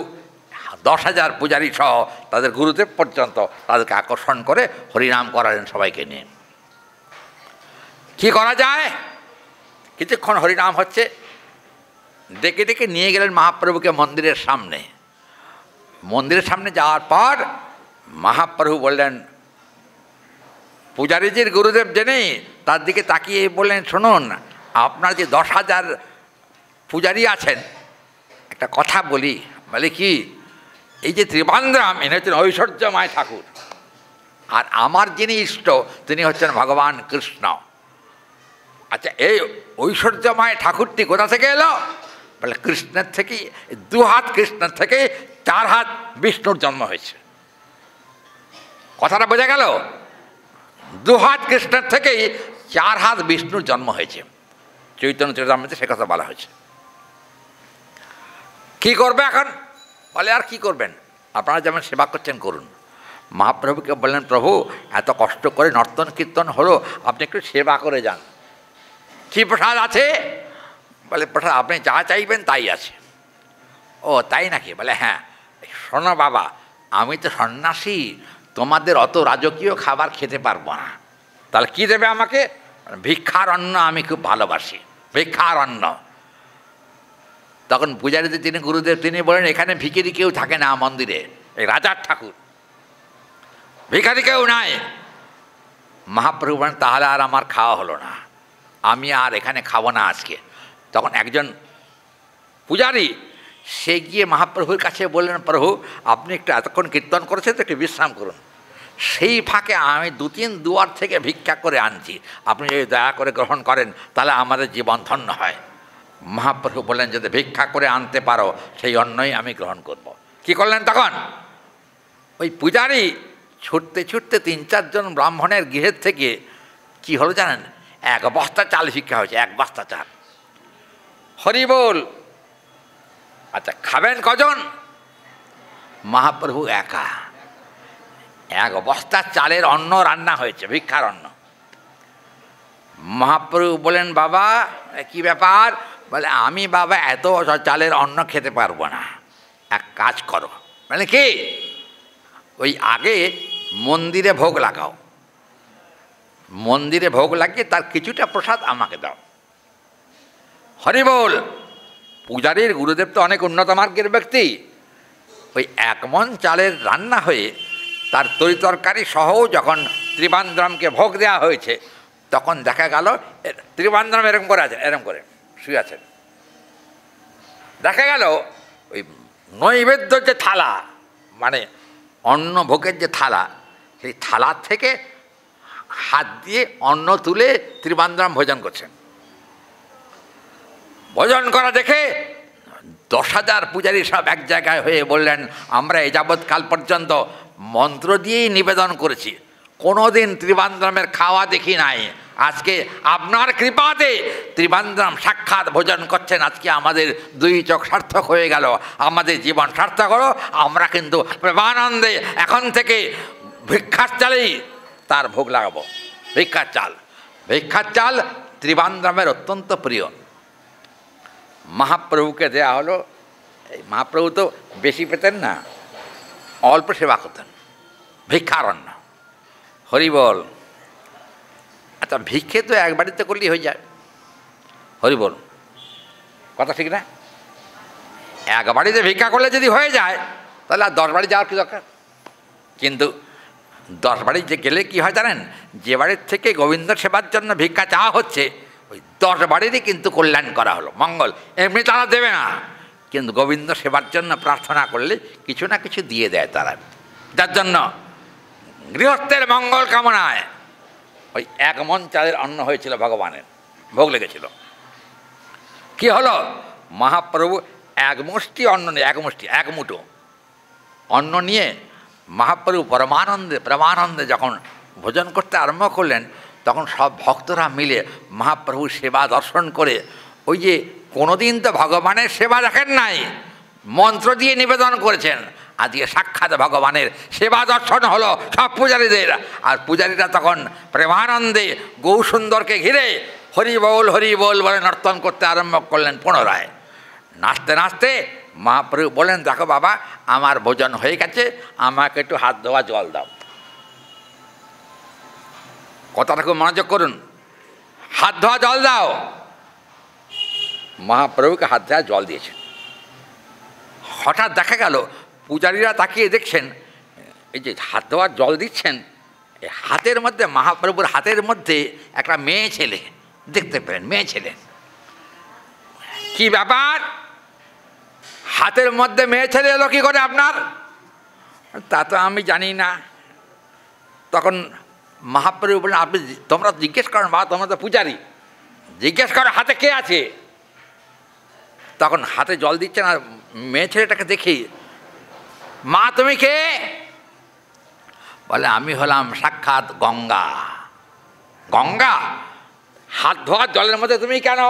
10,000 পূজারী সহ তাদের গুরুদেব পর্যন্ত তাদেরকে আকর্ষণ করে হরিনাম করালেন সবাইকে নিয়ে। কি করা যায়? কিছুক্ষণ হরিনাম হচ্ছে, ডেকে ডেকে নিয়ে গেলেন মহাপ্রভুকে মন্দিরের সামনে। মন্দিরের সামনে যাওয়ার পর মহাপ্রভু বললেন, পূজারীজির গুরুদেব জেনে তার দিকে তাকিয়ে বললেন, শুনুন, আপনার যে 10,000 পূজারী আছেন, একটা কথা বলি। বলে কি? এই যে ত্রিবান্দ্রম, ইনি হচ্ছেন ঐশ্বর্যময় ঠাকুর, আর আমার যিনি ইষ্ট তিনি হচ্ছেন ভগবান কৃষ্ণ। আচ্ছা, এই ঐশ্বর্যময় ঠাকুরটি কোথা থেকে এলো? বলে কৃষ্ণের থেকেই। 2 হাত কৃষ্ণের থেকে 4 হাত বিষ্ণুর জন্ম হয়েছে। কথাটা বোঝা গেল? 2 হাত কৃষ্ণের থেকেই 4 হাত বিষ্ণুর জন্ম হয়েছে। চৈতন্য চরিতামৃতে সে কথা বলা হয়েছে। কি করবে এখন? বলে আর কি করবেন, আপনারা যেমন সেবা করছেন করুন। মহাপ্রভুকে বললেন, প্রভু এত কষ্ট করে নর্তন কীর্তন হলো, আপনি একটু সেবা করে যান। কী প্রসাদ আছে? বলে প্রসাদ আপনি যা চাইবেন তাই আছে। ও তাই নাকি? বলে হ্যাঁ। শোনো বাবা, আমি তো সন্ন্যাসী, তোমাদের অত রাজকীয় খাবার খেতে পারবো না। তাহলে কি দেবে আমাকে? ভিক্ষার অন্ন আমি খুব ভালোবাসি, ভিক্ষার অন্ন। তখন পূজারীতে তিনি গুরুদেব তিনি বলেন, এখানে ভিখারি কেউ থাকে না মন্দিরে, এই রাজার ঠাকুর, ভিখারি কেউ নাই। মহাপ্রভু বলেন, তাহলে আর আমার খাওয়া হলো না। আমি আর এখানে খাবো না আজকে। তখন একজন পূজারী সে গিয়ে মহাপ্রভুর কাছে বললেন, প্রভু আপনি একটু এতক্ষণ কীর্তন করেছেন তো একটু বিশ্রাম করুন। সেই ফাঁকে আমি 2-3 দুয়ার থেকে ভিক্ষা করে আনছি, আপনি যদি দয়া করে গ্রহণ করেন তাহলে আমাদের জীবন ধন্য হয়। মহাপ্রভু বললেন, যদি ভিক্ষা করে আনতে পারো সেই অন্নই আমি গ্রহণ করব। কি করলেন তখন? ওই পূজারী ছুটতে ছুটতে 3-4 জন ব্রাহ্মণের গৃহের থেকে কি হলো জানেন? 1 বস্তা চাল ভিক্ষা হয়েছে, 1 বস্তা চাল। হরি বল। আচ্ছা, খাবেন কজন? মহাপ্রভু একা। 1 বস্তা চালের অন্ন রান্না হয়েছে, ভিক্ষার অন্ন। মহাপ্রভু বলেন, বাবা কি ব্যাপার? বলে, আমি বাবা এত চালের অন্ন খেতে পারবো না, এক কাজ করো। মানে কি? ওই আগে মন্দিরে ভোগ লাগাও, মন্দিরে ভোগ লাগিয়ে তার কিছুটা প্রসাদ আমাকে দাও। হরি বল। পূজারীর গুরুদেব তো অনেক উন্নত মার্গের ব্যক্তি। ওই 1 মণ চালের রান্না হয়ে তার তরিতরকারি সহ যখন ত্রিবান্দ্রমকে ভোগ দেওয়া হয়েছে, তখন দেখা গেল ত্রিবান্দ্রম এরকম করে আছেন, এরকম করে শুয়ে আছেন। দেখা গেল ওই নৈবেদ্য যে থালা, মানে অন্ন ভোগের যে থালা, সেই থালার থেকে হাত দিয়ে অন্ন তুলে ত্রিবান্দ্রম ভোজন করছেন। ভোজন করা দেখে 10,000 পূজারী সব এক জায়গায় হয়ে বললেন, আমরা এ যাবৎকাল পর্যন্ত মন্ত্র দিয়েই নিবেদন করেছি, কোনোদিন ত্রিবান্দ্রমের খাওয়া দেখি নাই। আজকে আপনার কৃপাতে ত্রিবান্দ্রম সাক্ষাৎ ভোজন করছেন, আজকে আমাদের 2 চোখ সার্থক হয়ে গেল, আমাদের জীবন সার্থক হলো। আমরা কিন্তু প্রেমানন্দে এখন থেকে ভিক্ষার চালেই তার ভোগ লাগাবো। ভিক্ষার চাল, ভিক্ষার চাল ত্রিবান্দ্রমের অত্যন্ত প্রিয়। মহাপ্রভুকে দেয়া হলো। এই মহাপ্রভু তো বেশি পেতেন না, অল্প সেবা করতেন, ভিক্ষার অন্ন। হরি বল। আচ্ছা, ভিক্ষে তো এক বাড়িতে করলেই হয়ে যায়। হরি বল, কথা ঠিক না? এক বাড়িতে ভিক্ষা করলে যদি হয়ে যায়, তাহলে আর 10 বাড়ি যাওয়ার কি দরকার? কিন্তু 10 বাড়ি যে গেলে কি হয় জানেন? যে বাড়ির থেকে গোবিন্দ সেবার জন্য ভিক্ষা চাওয়া হচ্ছে, ওই 10 বাড়িরই কিন্তু কল্যাণ করা হলো, মঙ্গল। এমনি তারা দেবে না, কিন্তু গোবিন্দ সেবার জন্য প্রার্থনা করলে কিছু না কিছু দিয়ে দেয় তারা। যার জন্য গৃহস্থের মঙ্গল কামনায় ওই 1 মণ চালের অন্ন হয়েছিল, ভগবানের ভোগ লেগেছিল। কি হলো? মহাপ্রভু 1 মুষ্টি অন্ন নিয়ে, 1 মুষ্টি 1 মুঠো অন্ন নিয়ে মহাপ্রভু পরমানন্দে যখন ভোজন করতে আরম্ভ করলেন, তখন সব ভক্তরা মিলে মহাপ্রভু সেবা দর্শন করে, ওই যে কোনোদিন তো ভগবানের সেবা দেখেন নাই, মন্ত্র দিয়ে নিবেদন করেছেন, আজকে সাক্ষাৎ ভগবানের সেবা দর্শন হলো সব পূজারীদের। আর পূজারীরা তখন প্রেমানন্দে গৌসুন্দরকে ঘিরে হরি বল বলে নর্তন করতে আরম্ভ করলেন। পুনরায় নাচতে নাচতে মহাপ্রভু বলেন, দেখো বাবা, আমার ভোজন হয়ে গেছে, আমাকে একটু হাত ধোয়া জল দাও। কথাটা খুব মনোযোগ করুন, হাত ধোয়া জল দাও। মহাপ্রভুকে হাত ধোয়া জল দিয়েছেন। হঠাৎ দেখা গেল পূজারীরা তাকিয়ে দেখছেন, এই যে হাত ধোয়া জল দিচ্ছেন, এই হাতের মধ্যে, মহাপ্রভুর হাতের মধ্যে একটা মেয়ে ছেলে দেখতে পেলেন। মেয়ে ছেলে, কি ব্যাপার? হাতের মধ্যে মেয়ে ছেলে এলো কি করে আপনার? তা তো আমি জানি না। তখন মহাপ্রভু বললেন, আপনি তোমরা জিজ্ঞেস করেন, বাবা তোমরা তো পূজারী, জিজ্ঞেস করো হাতে কে আছে। তখন হাতে জল দিচ্ছেন, আর মেয়ে ছেলেটাকে দেখি, মা তুমি কে? বলে, আমি হলাম সাক্ষাৎ গঙ্গা। গঙ্গা? হাত ধোয়ার জলের মধ্যে তুমি কেন?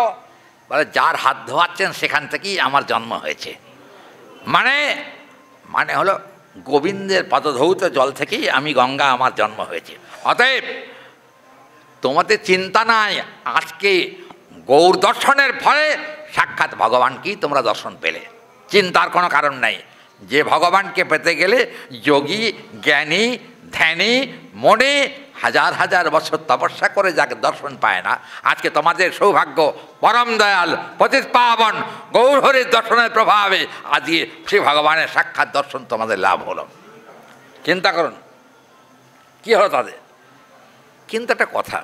বলে, যার হাত ধোয়াচ্ছেন সেখান থেকেই আমার জন্ম হয়েছে। মানে হলো গোবিন্দের পদধৌত জল থেকেই আমি গঙ্গা, আমার জন্ম হয়েছে। অতএব তোমাদের চিন্তা নাই, আজকে গৌর দর্শনের ফলে সাক্ষাৎ ভগবানকেই তোমরা দর্শন পেলে, চিন্তার কোনো কারণ নাই। যে ভগবানকে পেতে গেলে যোগী, জ্ঞানী, ধ্যানী মনে 1000 বছর তপস্যা করে যাকে দর্শন পায় না, আজকে তোমাদের সৌভাগ্য, পরম দয়াল পতিত পাবন গৌরহরির দর্শনের প্রভাবে আজকে শ্রী ভগবানের সাক্ষাৎ দর্শন তোমাদের লাভ হলো। চিন্তা করুন কি হলো তাদের। কিন্তু একটা কথা,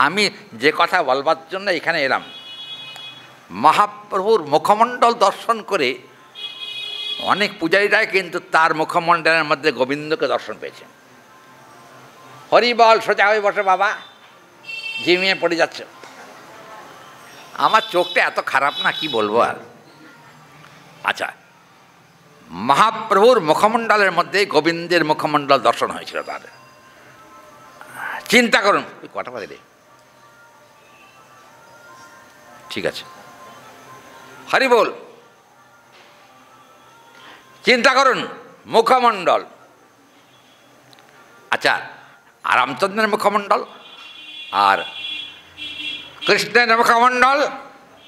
আমি যে কথা বলবার জন্য এখানে এলাম, মহাপ্রভুর মুখমণ্ডল দর্শন করে অনেক পূজারীরাই কিন্তু তার মুখমণ্ডলের মধ্যে গোবিন্দকে দর্শন পেয়েছেন। হরিবল, সোজা হয়ে বসে বাবা, ঝিমিয়ে পড়ে যাচ্ছে। আমার চোখটা এত খারাপ না, কি বলবো আর। আচ্ছা, মহাপ্রভুর মুখমণ্ডলের মধ্যে গোবিন্দের মুখমণ্ডল দর্শন হয়েছিল তার। চিন্তা করুন, কটা বাজে রে? ঠিক আছে, হরি বল। চিন্তা করুন, মুখমণ্ডল। আচ্ছা, রামচন্দ্রের মুখমণ্ডল আর কৃষ্ণের মুখমণ্ডল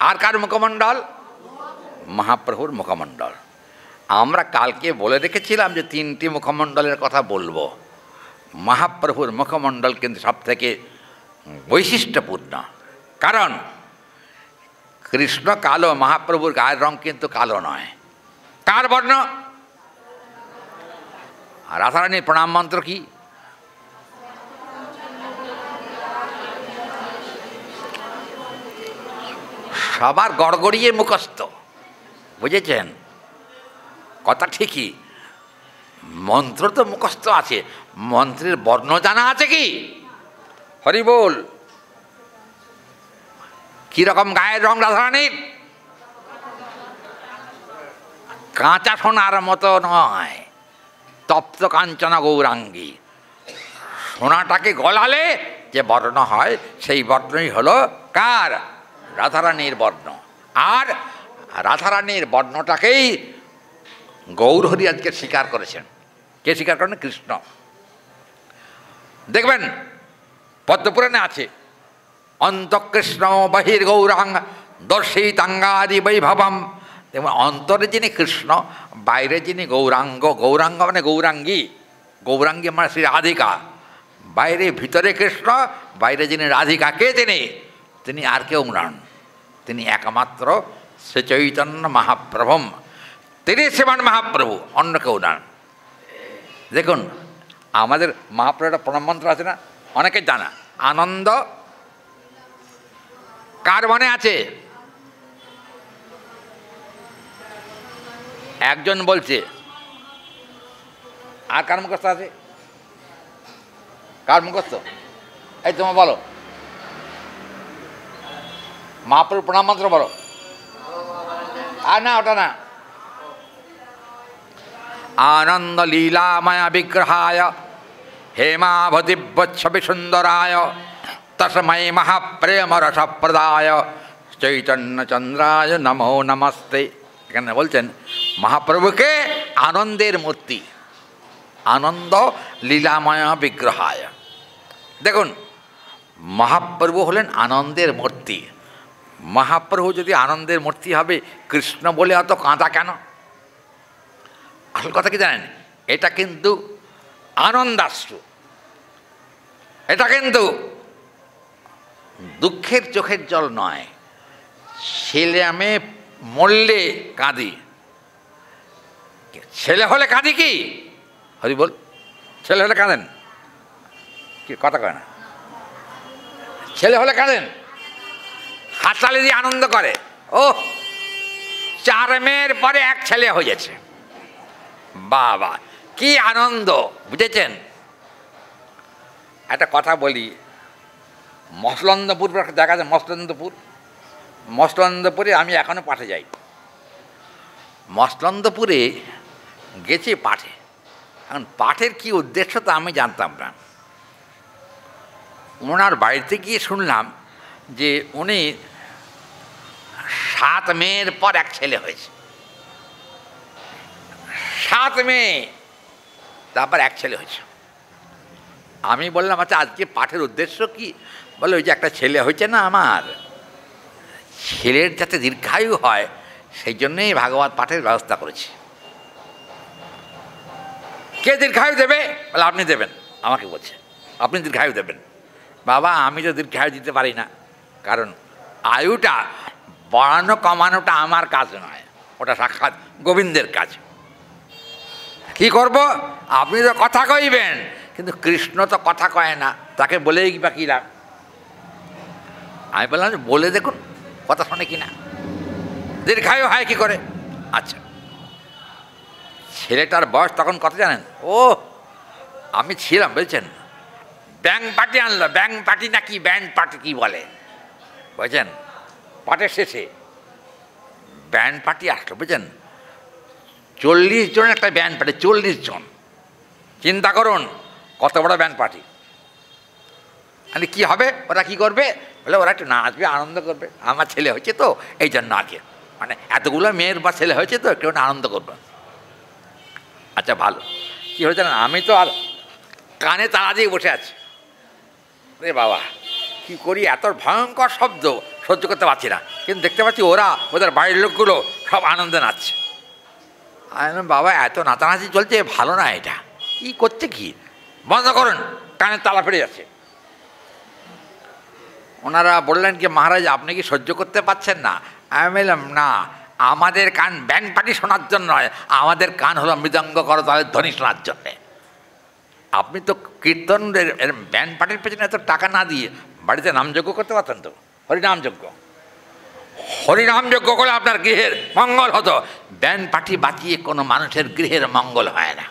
আর কার মুখমণ্ডল? মহাপ্রভুর মুখমণ্ডল। আমরা কালকে বলে রেখেছিলাম যে 3টি মুখমণ্ডলের কথা বলবো। মহাপ্রভুর মুখমণ্ডল কিন্তু সব থেকে বৈশিষ্ট্যপূর্ণ, কারণ কৃষ্ণ কালো, মহাপ্রভুর গায়ের রং কিন্তু কালো নয়। কার বর্ণ? রাধারানীর প্রণাম মন্ত্র কি? সবার গড়গড়িয়ে মুখস্থ, বুঝেছেন কথা? ঠিকই, মন্ত্র তো মুখস্থ আছে, মন্ত্রের বর্ণ জানা আছে কি? হরি বল। কিরকম গায়ের রং রাধারানীর? কাঁচা সোনার মতো নয়, তপ্ত কাঞ্চনা গৌরাঙ্গী। সোনাটাকে গলালে যে বর্ণ হয় সেই বর্ণই হলো কার? রাধারানীর বর্ণ। আর রাধারানীর বর্ণটাকেই গৌরহরি আজকে স্বীকার করেছেন। কে স্বীকার করেন? কৃষ্ণ। দেখবেন পদ্মপুরাণে আছে, অন্তঃকৃষ্ণ বহির্গৌরাঙ্গ দর্শিতাঙ্গাদি বৈভবম। দেখবেন অন্তরে যিনি কৃষ্ণ, বাইরে যিনি গৌরাঙ্গ। গৌরাঙ্গ মানে গৌরাঙ্গী, গৌরাঙ্গী মানে শ্রী রাধিকা। বাইরে ভিতরে কৃষ্ণ, বাইরে যিনি রাধিকা। কে তিনি? তিনি আর কেউ নন, তিনি একমাত্র শ্রী চৈতন্য মহাপ্রভুম। তিনি শ্রীমান মহাপ্রভু, অন্য কেউ নন। দেখুন আমাদের মহাপ্রভুর একটা প্রণাম মন্ত্র আছে না, অনেকে জানা, আনন্দ কার মনে আছে? একজন বলছে, আর কার মুখস্থ আছে? কার মুখস্থ? এই তোমার বলো, মহাপ্রভুর প্রণাম মন্ত্র বলো। আর না, ওটা না। আনন্দ লীলাময় বিগ্রহায় হেমাভতিবৎসবি সুন্দরায় তস্मै মহাপ্রেম রসপ্রদায় চৈতন্য চন্দ্রায় নমো নমস্তে। এখানে বলছেন মহাপ্রভুকে আনন্দের মূর্তি, আনন্দ লীলাময় বিগ্রহায়। দেখুন মহাপ্রভু হলেন আনন্দের মূর্তি। মহাপ্রভু যদি আনন্দের মূর্তি হবে, কৃষ্ণ বলে অত কাঁদা কেন? আসল কথা কি জানেন? এটা কিন্তু আনন্দাশ্রু, এটা কিন্তু দুঃখের চোখের জল নয়। ছেলে আমি মরলে কাঁদি, ছেলে হলে কাঁদি কি? হরি বল। ছেলে হলে কাঁদেন কি? কথা কয় না। ছেলে হলে কাঁদেন, হাততালি দিয়ে আনন্দ করে। ও 4 মেয়ের পরে 1 ছেলে হয়েছে, বাবা কি আনন্দ, বুঝেছেন? একটা কথা বলি, মসলন্দপুর একটা জায়গা আছে, মসলন্দপুরে আমি এখনো পাঠে যাই। মসলন্দপুরে গেছি পাঠে। এখন পাঠের কি উদ্দেশ্য তা আমি জানতাম না। ওনার বাড়িতে গিয়ে শুনলাম যে উনি 7 মেয়ের পর 1 ছেলে হয়েছে। 7 মেয়ে, তারপর 1 ছেলে হয়েছে। আমি বললাম আচ্ছা আজকে পাঠের উদ্দেশ্য কি? বলে ওই যে একটা ছেলে হয়েছে না আমার, ছেলের যাতে দীর্ঘায়ু হয় সেই জন্যই ভাগবত পাঠের ব্যবস্থা করেছি। কে দীর্ঘায়ু দেবে? বলে আপনি দেবেন। আমাকে বলছে আপনি দীর্ঘায়ু দেবেন। বাবা আমি তো দীর্ঘায়ু দিতে পারি না, কারণ আয়ুটা বাড়ানো কমানোটা আমার কাজ নয়, ওটা সাক্ষাৎ গোবিন্দের কাজ। কি করব? আপনি তো কথা কইবেন, কিন্তু কৃষ্ণ তো কথা কয় না, তাকে বলেই বা কী লাভ? আমি বললাম যে বলে দেখুন কথা শোনে কি না, দীর্ঘায়ু হয় কী করে। আচ্ছা, ছেলেটার বয়স তখন কত জানেন? ও আমি ছিলাম বলছেন, ব্যাং পার্টি আনলো, ব্যাং পার্টি না কি ব্যান্ড পার্টি কী বলে বুঝছেন, পাটের শেষে ব্যান্ড পার্টি আসলো বুঝছেন, 40 জনের একটা ব্যান্ড পার্টি, 40 জন, চিন্তা করুন কত বড় ব্যান্ড পার্টি। মানে কী হবে, ওরা কী করবে, বলে ওরা একটু নাচবে, আনন্দ করবে, আমার ছেলে হয়েছে তো এই জন্য আগে, মানে এতগুলো মেয়ের বা ছেলে হয়েছে তো একটু আনন্দ করবে। আচ্ছা ভালো, কী হয়েছে না, আমি তো আর কানে তালা দিয়ে বসে আছি, রে বাবা কী করি, এত ভয়ঙ্কর শব্দ সহ্য করতে পারছি না, কিন্তু দেখতে পাচ্ছি ওরা ওদের বাড়ির লোকগুলো সব আনন্দে নাচছে। আমি বাবা এত নাচানাচি চলছে, ভালো না, এটা কী করছে, কি বন্ধ করুন, কানের তালা ফেটে যাচ্ছে। ওনারা বললেন কি মহারাজ আপনি কি সহ্য করতে পারছেন না? আমি বললাম না, আমাদের কান ব্যান্ড পার্টি শোনার জন্য নয়, আমাদের কান হলো মৃদঙ্গ করতালের ধ্বনি শোনার জন্যে। আপনি তো কীর্তনের ব্যান্ড পার্টির পেছনে এত টাকা না দিয়ে বাড়িতে নামযজ্ঞ করতে পারতেন তো, হরিনামযজ্ঞ। হরিনামযজ্ঞ করে আপনার গৃহের মঙ্গল হতো, ব্যান্ড পার্টি বাঁচিয়ে কোনো মানুষের গৃহের মঙ্গল হয় না।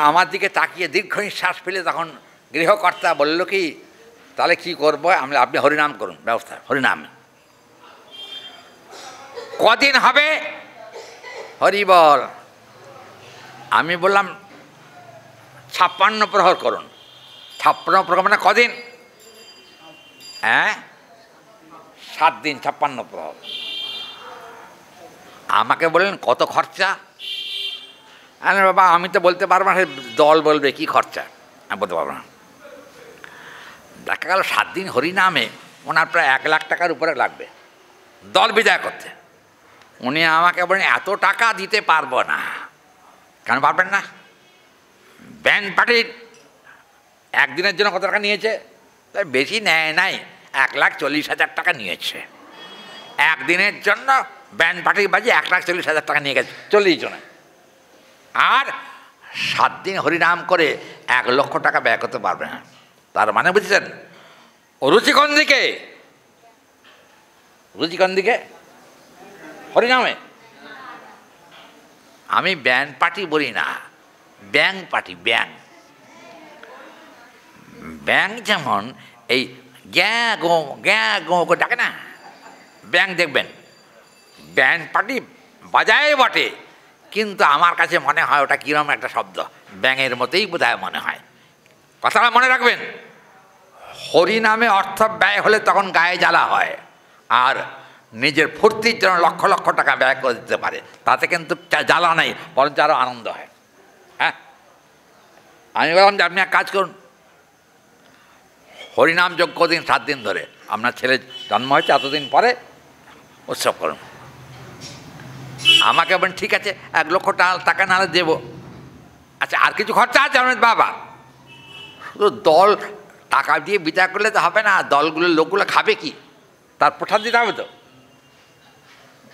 আমার দিকে তাকিয়ে দীর্ঘ নিঃশ্বাস ফেলে তখন গৃহকর্তা বলল কি তাহলে কি করবো, আমি আপনি হরিনাম করুন, ব্যবস্থা হরিনাম। কদিন হবে, হরি বল। আমি বললাম 56 প্রহর করুন। 56 প্রহর মানে কদিন? হ্যাঁ 7 দিন, 56 প্রহর। আমাকে বললেন কত খরচা? আরে বাবা আমি তো বলতে পারবো না, দল বলবে কি খরচা, আমি বলতে পারবো না। দেখা গেল 7 দিন হরিনামে ওনার প্রায় 1 লাখ টাকার উপরে লাগবে দল বিদায় করতে। উনি আমাকে বলেন এত টাকা দিতে পারবো না। কেন পারবেন না? ব্যান্ড পার্টির একদিনের জন্য কত টাকা নিয়েছে? বেশি নেয় নাই, 1,40,000 টাকা নিয়েছে একদিনের জন্য। ব্যান্ড পার্টির বাজে 1,40,000 টাকা নিয়ে গেছে 40 জনে। আর 7 দিন হরিনাম করে 1 লক্ষ টাকা ব্যয় করতে পারবে না। তার মানে বুঝছেন রুচি কোন দিকে? রুচি কোন দিকে? হরিনামে। আমি ব্যান্ড পার্টি বলি না, ব্যাং পার্টি। ব্যাং ব্যাং যেমন এই গ্যা গো ডাকে না, ব্যাং দেখবেন ব্যান্ড পার্টি বাজায় বটে, কিন্তু আমার কাছে মনে হয় ওটা কীরকম একটা শব্দ, ব্যাঙের মতোই বোধহয় মনে হয়। কথাটা মনে রাখবেন, হরিনামে অর্থ ব্যয় হলে তখন গায়ে জ্বালা হয়, আর নিজের ফুর্তির জন্য লক্ষ লক্ষ টাকা ব্যয় করে দিতে পারে, তাতে কিন্তু জ্বালা নেই, বরঞ্চ আরও আনন্দ হয়। হ্যাঁ আমি বললাম যে আপনি এক কাজ করুন, হরিনাম যজ্ঞ দিন 7 দিন ধরে, আপনার ছেলে জন্ম হয়েছে এতদিন পরে উৎসব করুন। আমাকে বলেন ঠিক আছে 1 লক্ষ টাকা নাহলে দেবো। আচ্ছা আর কিছু খরচা আছে? আমি বাবা শুধু দল টাকা দিয়ে বিদায় করলে তো হবে না, দলগুলোর লোকগুলো খাবে কি, তার প্রসাদ দিতে হবে তো।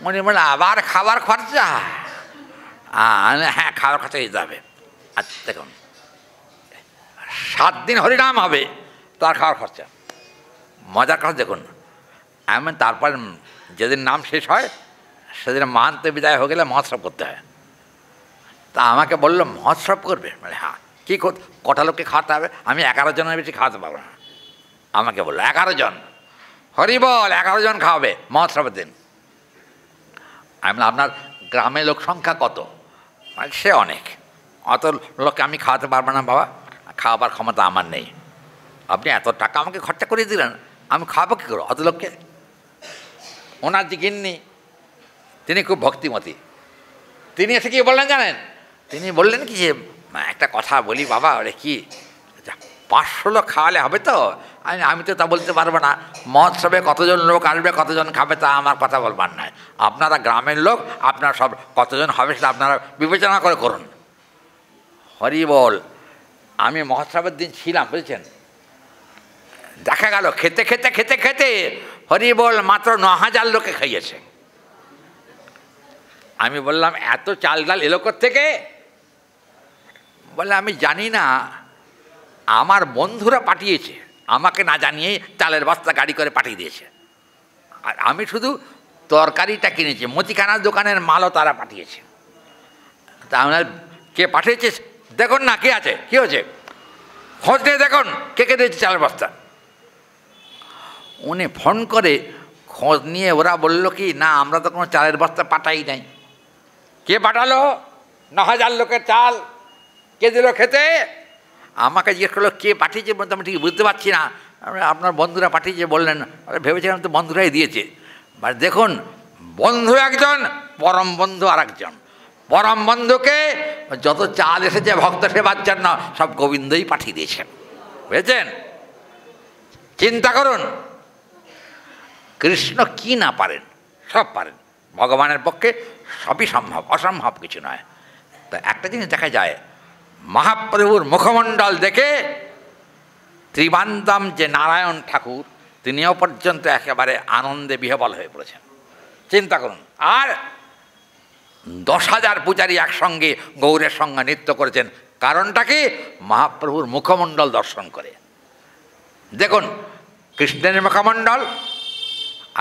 মনে মনে আবার খাবার খরচা? হ্যাঁ খাবার খরচা দিতে হবে। আচ্ছা দেখুন 7 দিন হরিনাম হবে, তার খাওয়ার খরচা। মজার কথা দেখুন, এমন তারপর যেদিন নাম শেষ হয় সেদিন মাহান্ত বিদায় হয়ে গেলে মহোৎসব করতে হয়। তা আমাকে বললো মহোৎসব করবে, মানে হ্যাঁ কী কটা লোককে খাওয়াতে হবে? আমি 11 জনের বেশি খাওয়াতে পারবো না। আমাকে বললো 11 জন, হরি বল 11 জন খাওয়াবে মহোৎসবের দিন। আমি বললাম আপনার গ্রামের লোক সংখ্যা কত? মানে সে অনেক, অত লোককে আমি খাওয়াতে পারবো না বাবা, খাওয়াবার ক্ষমতা আমার নেই। আপনি এত টাকা আমাকে খরচা করে দিলেন, আমি খাওয়াবো কী করো অত লোককে? ওনার যে গিন্নি তিনি খুব ভক্তিমতী, তিনি এসে কি বললেন জানেন? তিনি বললেন কি যে একটা কথা বলি বাবা, ওরে কি 500 লোক খাওয়ালে হবে তো? আমি তো তা বলতে পারবো না, মহোৎসবে কতজন লোক আসবে কতজন খাবে তা আমার কথা বলবার নয়। আপনারা গ্রামের লোক, আপনারা সব কতজন হবে সেটা আপনারা বিবেচনা করে করুন। হরি বল। আমি মহোৎসবের দিন ছিলাম বুঝছেন, দেখা গেল খেতে খেতে খেতে খেতে হরি বল মাত্র 9,000 লোকে খাইয়েছে। আমি বললাম এত চাল ডাল এলো থেকে? বলে আমি জানি না, আমার বন্ধুরা পাঠিয়েছে। আমাকে না জানিয়ে চালের বস্তা গাড়ি করে পাঠিয়ে দিয়েছে। আর আমি শুধু তরকারিটা কিনেছি, মুদিখানার দোকানের মালও তারা পাঠিয়েছে। তা আপনার কে পাঠিয়েছে দেখুন না, কে আছে, কী হয়েছে, খোঁজ নিয়ে দেখুন কে কে দিয়েছে চালের বস্তা। উনি ফোন করে খোঁজ নিয়ে ওরা বলল কি, না আমরা তো কোনো চালের বস্তা পাঠাই নাই। কে পাঠালো? 9,000 লোকের চাল কে দিল খেতে? আমাকে জিজ্ঞেস করলো কে পাঠিয়েছে, বলতে আমি ঠিক বুঝতে পারছি না, আপনার বন্ধুরা পাঠিয়েছে বললেন। ভেবেছিলাম তো বন্ধুরাই দিয়েছে। বাট দেখুন, বন্ধু একজন, পরম বন্ধু আর একজন। পরম বন্ধুকে যত চাল এসেছে ভক্ত সেবার জন্য সব গোবিন্দই পাঠিয়ে দিয়েছেন, বুঝেছেন? চিন্তা করুন, কৃষ্ণ কি না পারেন, সব পারেন। ভগবানের পক্ষে সবই সম্ভব, অসম্ভব কিছু নয়। তা একটা জিনিস দেখা যায়, মহাপ্রভুর মুখমণ্ডল দেখে ত্রিবান্তম যে নারায়ণ ঠাকুর, তিনিও পর্যন্ত একেবারে আনন্দে বিহ্বল হয়ে পড়েছেন। চিন্তা করুন। আর 10,000 পূজারী একসঙ্গে গৌরের সঙ্গে নৃত্য করেছেন। কারণটা কি? মহাপ্রভুর মুখমণ্ডল দর্শন করে। দেখুন, কৃষ্ণের মুখমণ্ডল,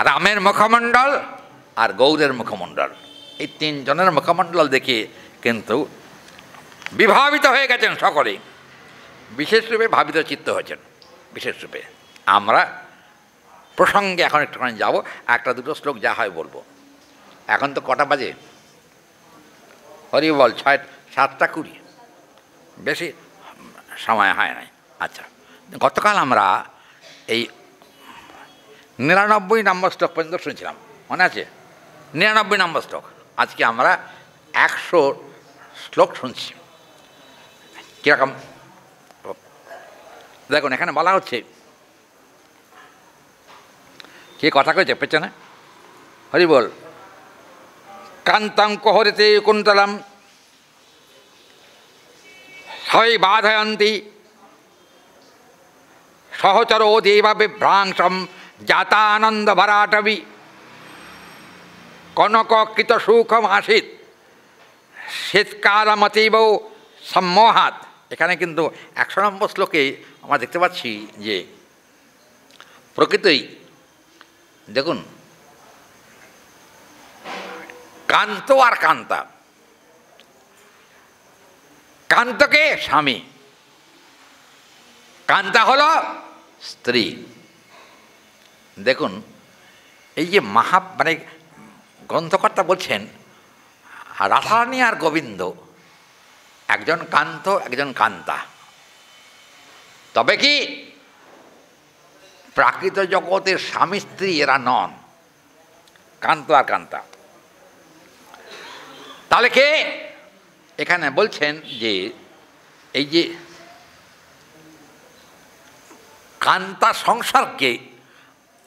রামের মুখমণ্ডল আর গৌরের মুখমণ্ডল, এই তিনজনের মুখমণ্ডল দেখে কিন্তু বিভাবিত হয়ে গেছেন সকলেই, বিশেষরূপে ভাবিত চিত্ত হয়েছেন বিশেষরূপে। আমরা প্রসঙ্গে এখন একটুখানি যাব, একটা দুটো শ্লোক যা হয় বলবো। এখন তো কটা বাজে? হরি বল, 7:20, বেশি সময় হয় নাই। আচ্ছা, গতকাল আমরা এই 99 নম্বর শ্লোক পর্যন্ত শুনছিলাম, মনে আছে? 99 নম্বর শ্লোক। আজকে আমরা 100 শ্লোক শুনছি। কীরকম দেখুন, এখানে বলা হচ্ছে, কে কথা কয়েছে পেছনে? হরি বল। কান্তং কোহরিতে কুন্তলম সৈ বাধয়ন্তি সহচরো দেব বিভ্রাংসম জাতানন্দ ভরাটবি কনককৃত সুখম আসিত শীতকালমতীব সম্মোহাত। এখানে কিন্তু 100 নম্বর শ্লোকে আমরা দেখতে পাচ্ছি যে প্রকৃতই দেখুন, কান্ত আর কান্তা। কান্তকে স্বামী, কান্তা হলো স্ত্রী। দেখুন, এই যে মানে গ্রন্থকর্তা বলছেন রাধারানী আর গোবিন্দ একজন কান্ত একজন কান্তা। তবে কি প্রাকৃত জগতের স্বামী স্ত্রী এরা নন, কান্ত আর কান্তা। তাহলে কে? এখানে বলছেন যে এই যে কান্তা সংসারকে,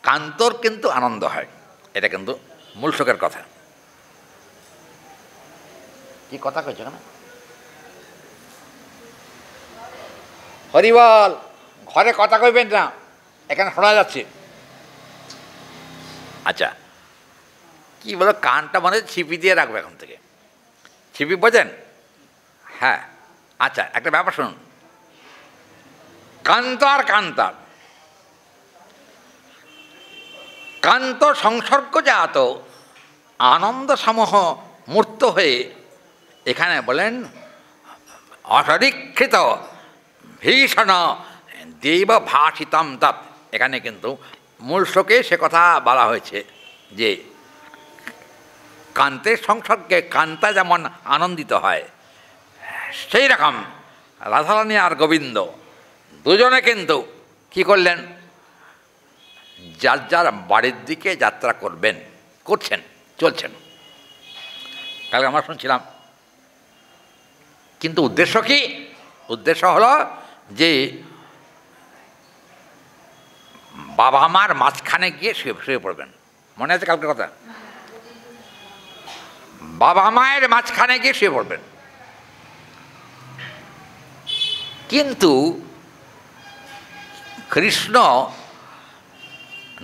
কান্তর কিন্তু আনন্দ হয়, এটা কিন্তু মূল শ্লোকের কথা। কি কথা কইছে না? হরিবল, ঘরে কথা কইবেন না, এখানে শোনা যাচ্ছে। আচ্ছা, কি বলো, কানটা মনে ছিপি দিয়ে রাখবে এখন থেকে। ছিপি বোঝেন? হ্যাঁ। আচ্ছা, একটা ব্যাপার শুনুন, কান্ত আর কান্তা, কান্ত সংসর্গজাত আনন্দ সমূহ মূর্ত হয়ে এখানে বলেন অপরীক্ষিত ভীষণ দেব ভাষিতম তৎ। এখানে কিন্তু মূল শ্লোকে সে কথা বলা হয়েছে যে কান্তের সংসর্গে কান্তা যেমন আনন্দিত হয়, সেই রকম রাধারানী আর গোবিন্দ দুজনে কিন্তু কি করলেন, যার যার বাড়ির দিকে যাত্রা করবেন, করছেন, চলছেন। কালকে আমরা শুনছিলাম। কিন্তু উদ্দেশ্য কি? উদ্দেশ্য হলো যে বাবা মার মাঝখানে গিয়ে শুয়ে পড়বেন। মনে আছে কালকের কথা? বাবা মায়ের মাঝখানে গিয়ে শুয়ে পড়বেন। কিন্তু কৃষ্ণ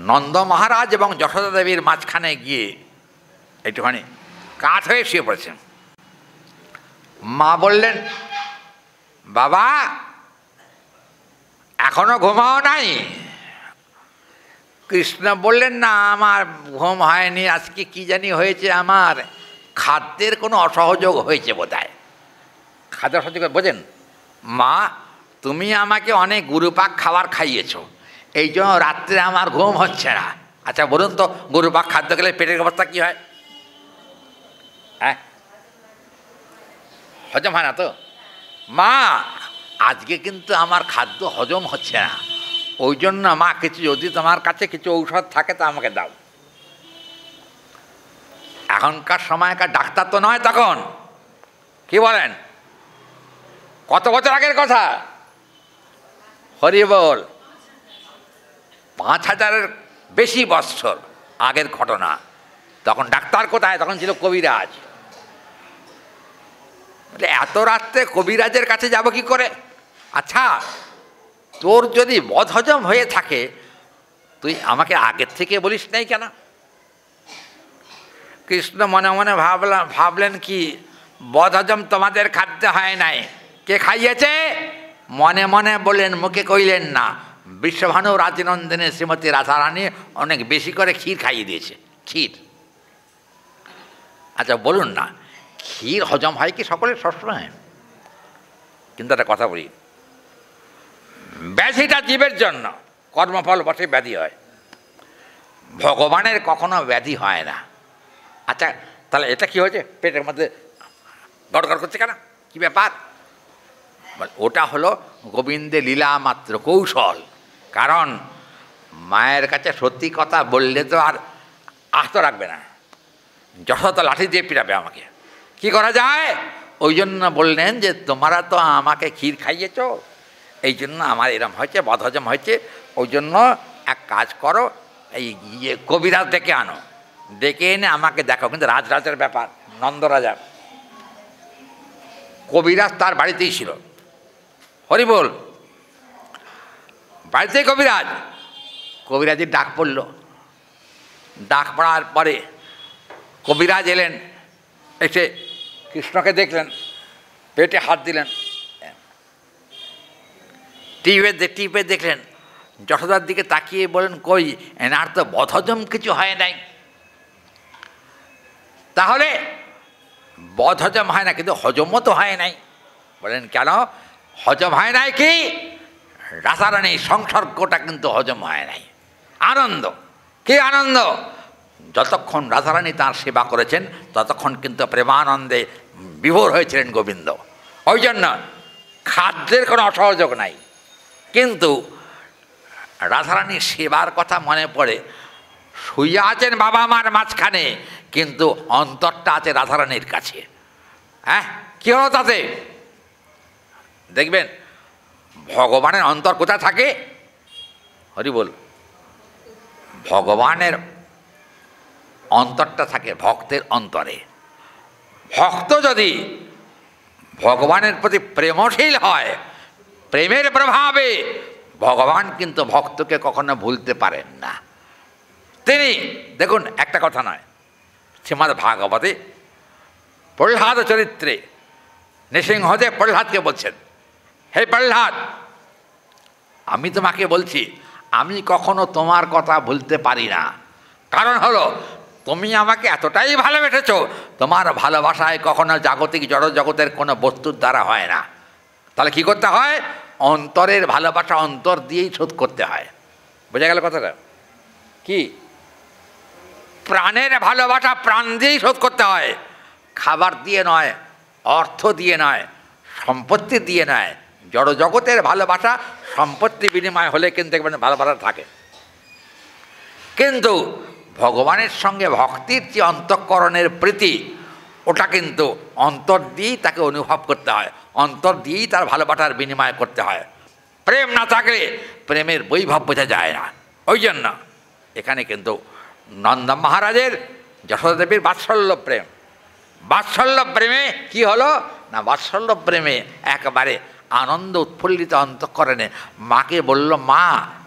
নন্দ মহারাজ এবং যশোদা দেবীর মাঝখানে গিয়ে একটুখানি কাঠ হয়ে শুয়ে পড়েছেন। মা বললেন, বাবা এখনো ঘুমাও নাই? কৃষ্ণ বললেন, না আমার ঘুম হয়নি, আজকে কি জানি হয়েছে, আমার খাদ্যের কোনো অসহযোগ হয়েছে বোধহয়। খাদ্য অসহযোগ বোঝেন? মা তুমি আমাকে অনেক গুরুপাক খাবার খাইয়েছ, এই জন্য রাত্রে আমার ঘুম হচ্ছে না। আচ্ছা বলুন তো, গুরুপাক খাদ্য খেলে পেটের অবস্থা কী হয়? হ্যাঁ, হজম হয় না তো? মা আজকে কিন্তু আমার খাদ্য হজম হচ্ছে না, ওই জন্য মা কিছু, যদি তোমার কাছে কিছু ঔষধ থাকে তা আমাকে দাও। এখনকার সময়কার ডাক্তার তো নয় তখন, কি বলেন? কত বছর আগের কথা? হরি বল, 5000-এর বেশি বৎসর আগের ঘটনা। তখন ডাক্তার কোথায়? তখন ছিল কবিরাজ। এত রাত্রে কবিরাজের কাছে যাব কি করে? আচ্ছা তোর যদি বদহজম হয়ে থাকে তুই আমাকে আগের থেকে বলিস নাই কেন? কৃষ্ণ মনে মনে ভাবলেন কি, বদহজম তোমাদের খাদ্য হয় নাই, কে খাইয়েছে? মনে মনে বললেন, মুখে কইলেন না। বিশ্বভানু রাজনন্দিনী শ্রীমতী রাধারানী অনেক বেশি করে ক্ষীর খাইয়ে দিয়েছে। ক্ষীর, আচ্ছা বলুন না, ক্ষীর হজম হয় কি সকলের সবসময়? কিন্তু একটা কথা বলি, ব্যাধিটা জীবের জন্য, কর্মফল বসে ব্যাধি হয়, ভগবানের কখনো ব্যাধি হয় না। আচ্ছা তাহলে এটা কি হয়েছে? পেটের মধ্যে গড়গড় করছে কেন, কি ব্যাপার? ওটা হলো গোবিন্দের লীলা মাত্র, কৌশল। কারণ মায়ের কাছে সত্যি কথা বললে তো আর আস্ত রাখবে না, যশোদা লাঠি দিয়ে পিটাবে আমাকে। কি করা যায়? ওই জন্য বললেন যে তোমরা তো আমাকে ক্ষীর খাইয়েছ, এই জন্য আমার এরম হয়েছে, বদহজম হয়েছে। ওই জন্য এক কাজ করো, এই কবিরাজ ডেকে আনো, ডেকে এনে আমাকে দেখো। কিন্তু রাজরাজের ব্যাপার, নন্দরাজা, কবিরাজ তার বাড়িতেই ছিল। হরি বল, বাড়িতেই কবিরাজ। কবিরাজের ডাক পড়ল, ডাক পড়ার পরে কবিরাজ এলেন, এসে কৃষ্ণকে দেখলেন, পেটে হাত দিলেন, টিপে দেখলেন, যশোদার দিকে তাকিয়ে বলেন, কই এনার তো বদহজম কিছু হয় নাই। তাহলে বদহজম হয় না, কিন্তু হজমও তো হয় নাই। বলেন কেন হজম হয় নাই? কি রাধারানী সংসর্গটা কিন্তু হজম হয় নাই। আনন্দ, কি আনন্দ! যতক্ষণ রাধারানী তাঁর সেবা করেছেন ততক্ষণ কিন্তু প্রেমানন্দে বিভোর হয়েছিলেন গোবিন্দ। ওই জন্য খাদ্যের কোনো অসহযোগ নাই। কিন্তু রাধারানীর সেবার কথা মনে পড়ে, শুয়ে আছেন বাবা মার মাঝখানে, কিন্তু অন্তরটা আছে রাধারানীর কাছে। হ্যাঁ, কী হলো তাতে? দেখবেন ভগবানের অন্তর কোথায় থাকে? হরি বল, ভগবানের অন্তরটা থাকে ভক্তের অন্তরে। ভক্ত যদি ভগবানের প্রতি প্রেমশীল হয়, প্রেমের প্রভাবে ভগবান কিন্তু ভক্তকে কখনো ভুলতে পারেন না। তিনি দেখুন, একটা কথা নয়, শ্রীমদ্ ভাগবতে প্রহ্লাদ চরিত্রে নৃসিংহদেব প্রহ্লাদকে বলছেন, হে প্রহ্লাদ, আমি তোমাকে বলছি আমি কখনো তোমার কথা ভুলতে পারি না। কারণ হলো তুমি আমাকে এতটাই ভালোবেসেছ, তোমার ভালোবাসায় কখনো জাগতিক জড়জগতের কোনো বস্তুর দ্বারা হয় না। তাহলে কি করতে হয়? অন্তরের ভালোবাসা অন্তর দিয়েই শোধ করতে হয়। বোঝা গেল কথাটা? কি প্রাণের ভালোবাসা প্রাণ দিয়েই শোধ করতে হয়, খাবার দিয়ে নয়, অর্থ দিয়ে নয়, সম্পত্তি দিয়ে নয়। জড়জগতের ভালোবাসা সম্পত্তি বিনিময় হলে কিন্তু দেখবেন ভালোবাসা থাকে, কিন্তু ভগবানের সঙ্গে ভক্তির যে অন্তঃকরণের প্রীতি, ওটা কিন্তু অন্তর দিয়েই তাকে অনুভব করতে হয়, অন্তর দিয়েই তার ভালোবাসার বিনিময় করতে হয়। প্রেম না থাকলে প্রেমের বৈভব বোঝা যায় না। ওই জন্য এখানে কিন্তু নন্দ মহারাজের যশোদা দেবীর বাৎসল্য প্রেম, বাৎসল্য প্রেমে কি হলো না, বাৎসল্য প্রেমে একেবারে আনন্দ উৎফুল্লিত অন্তঃকরণে মাকে বলল, মা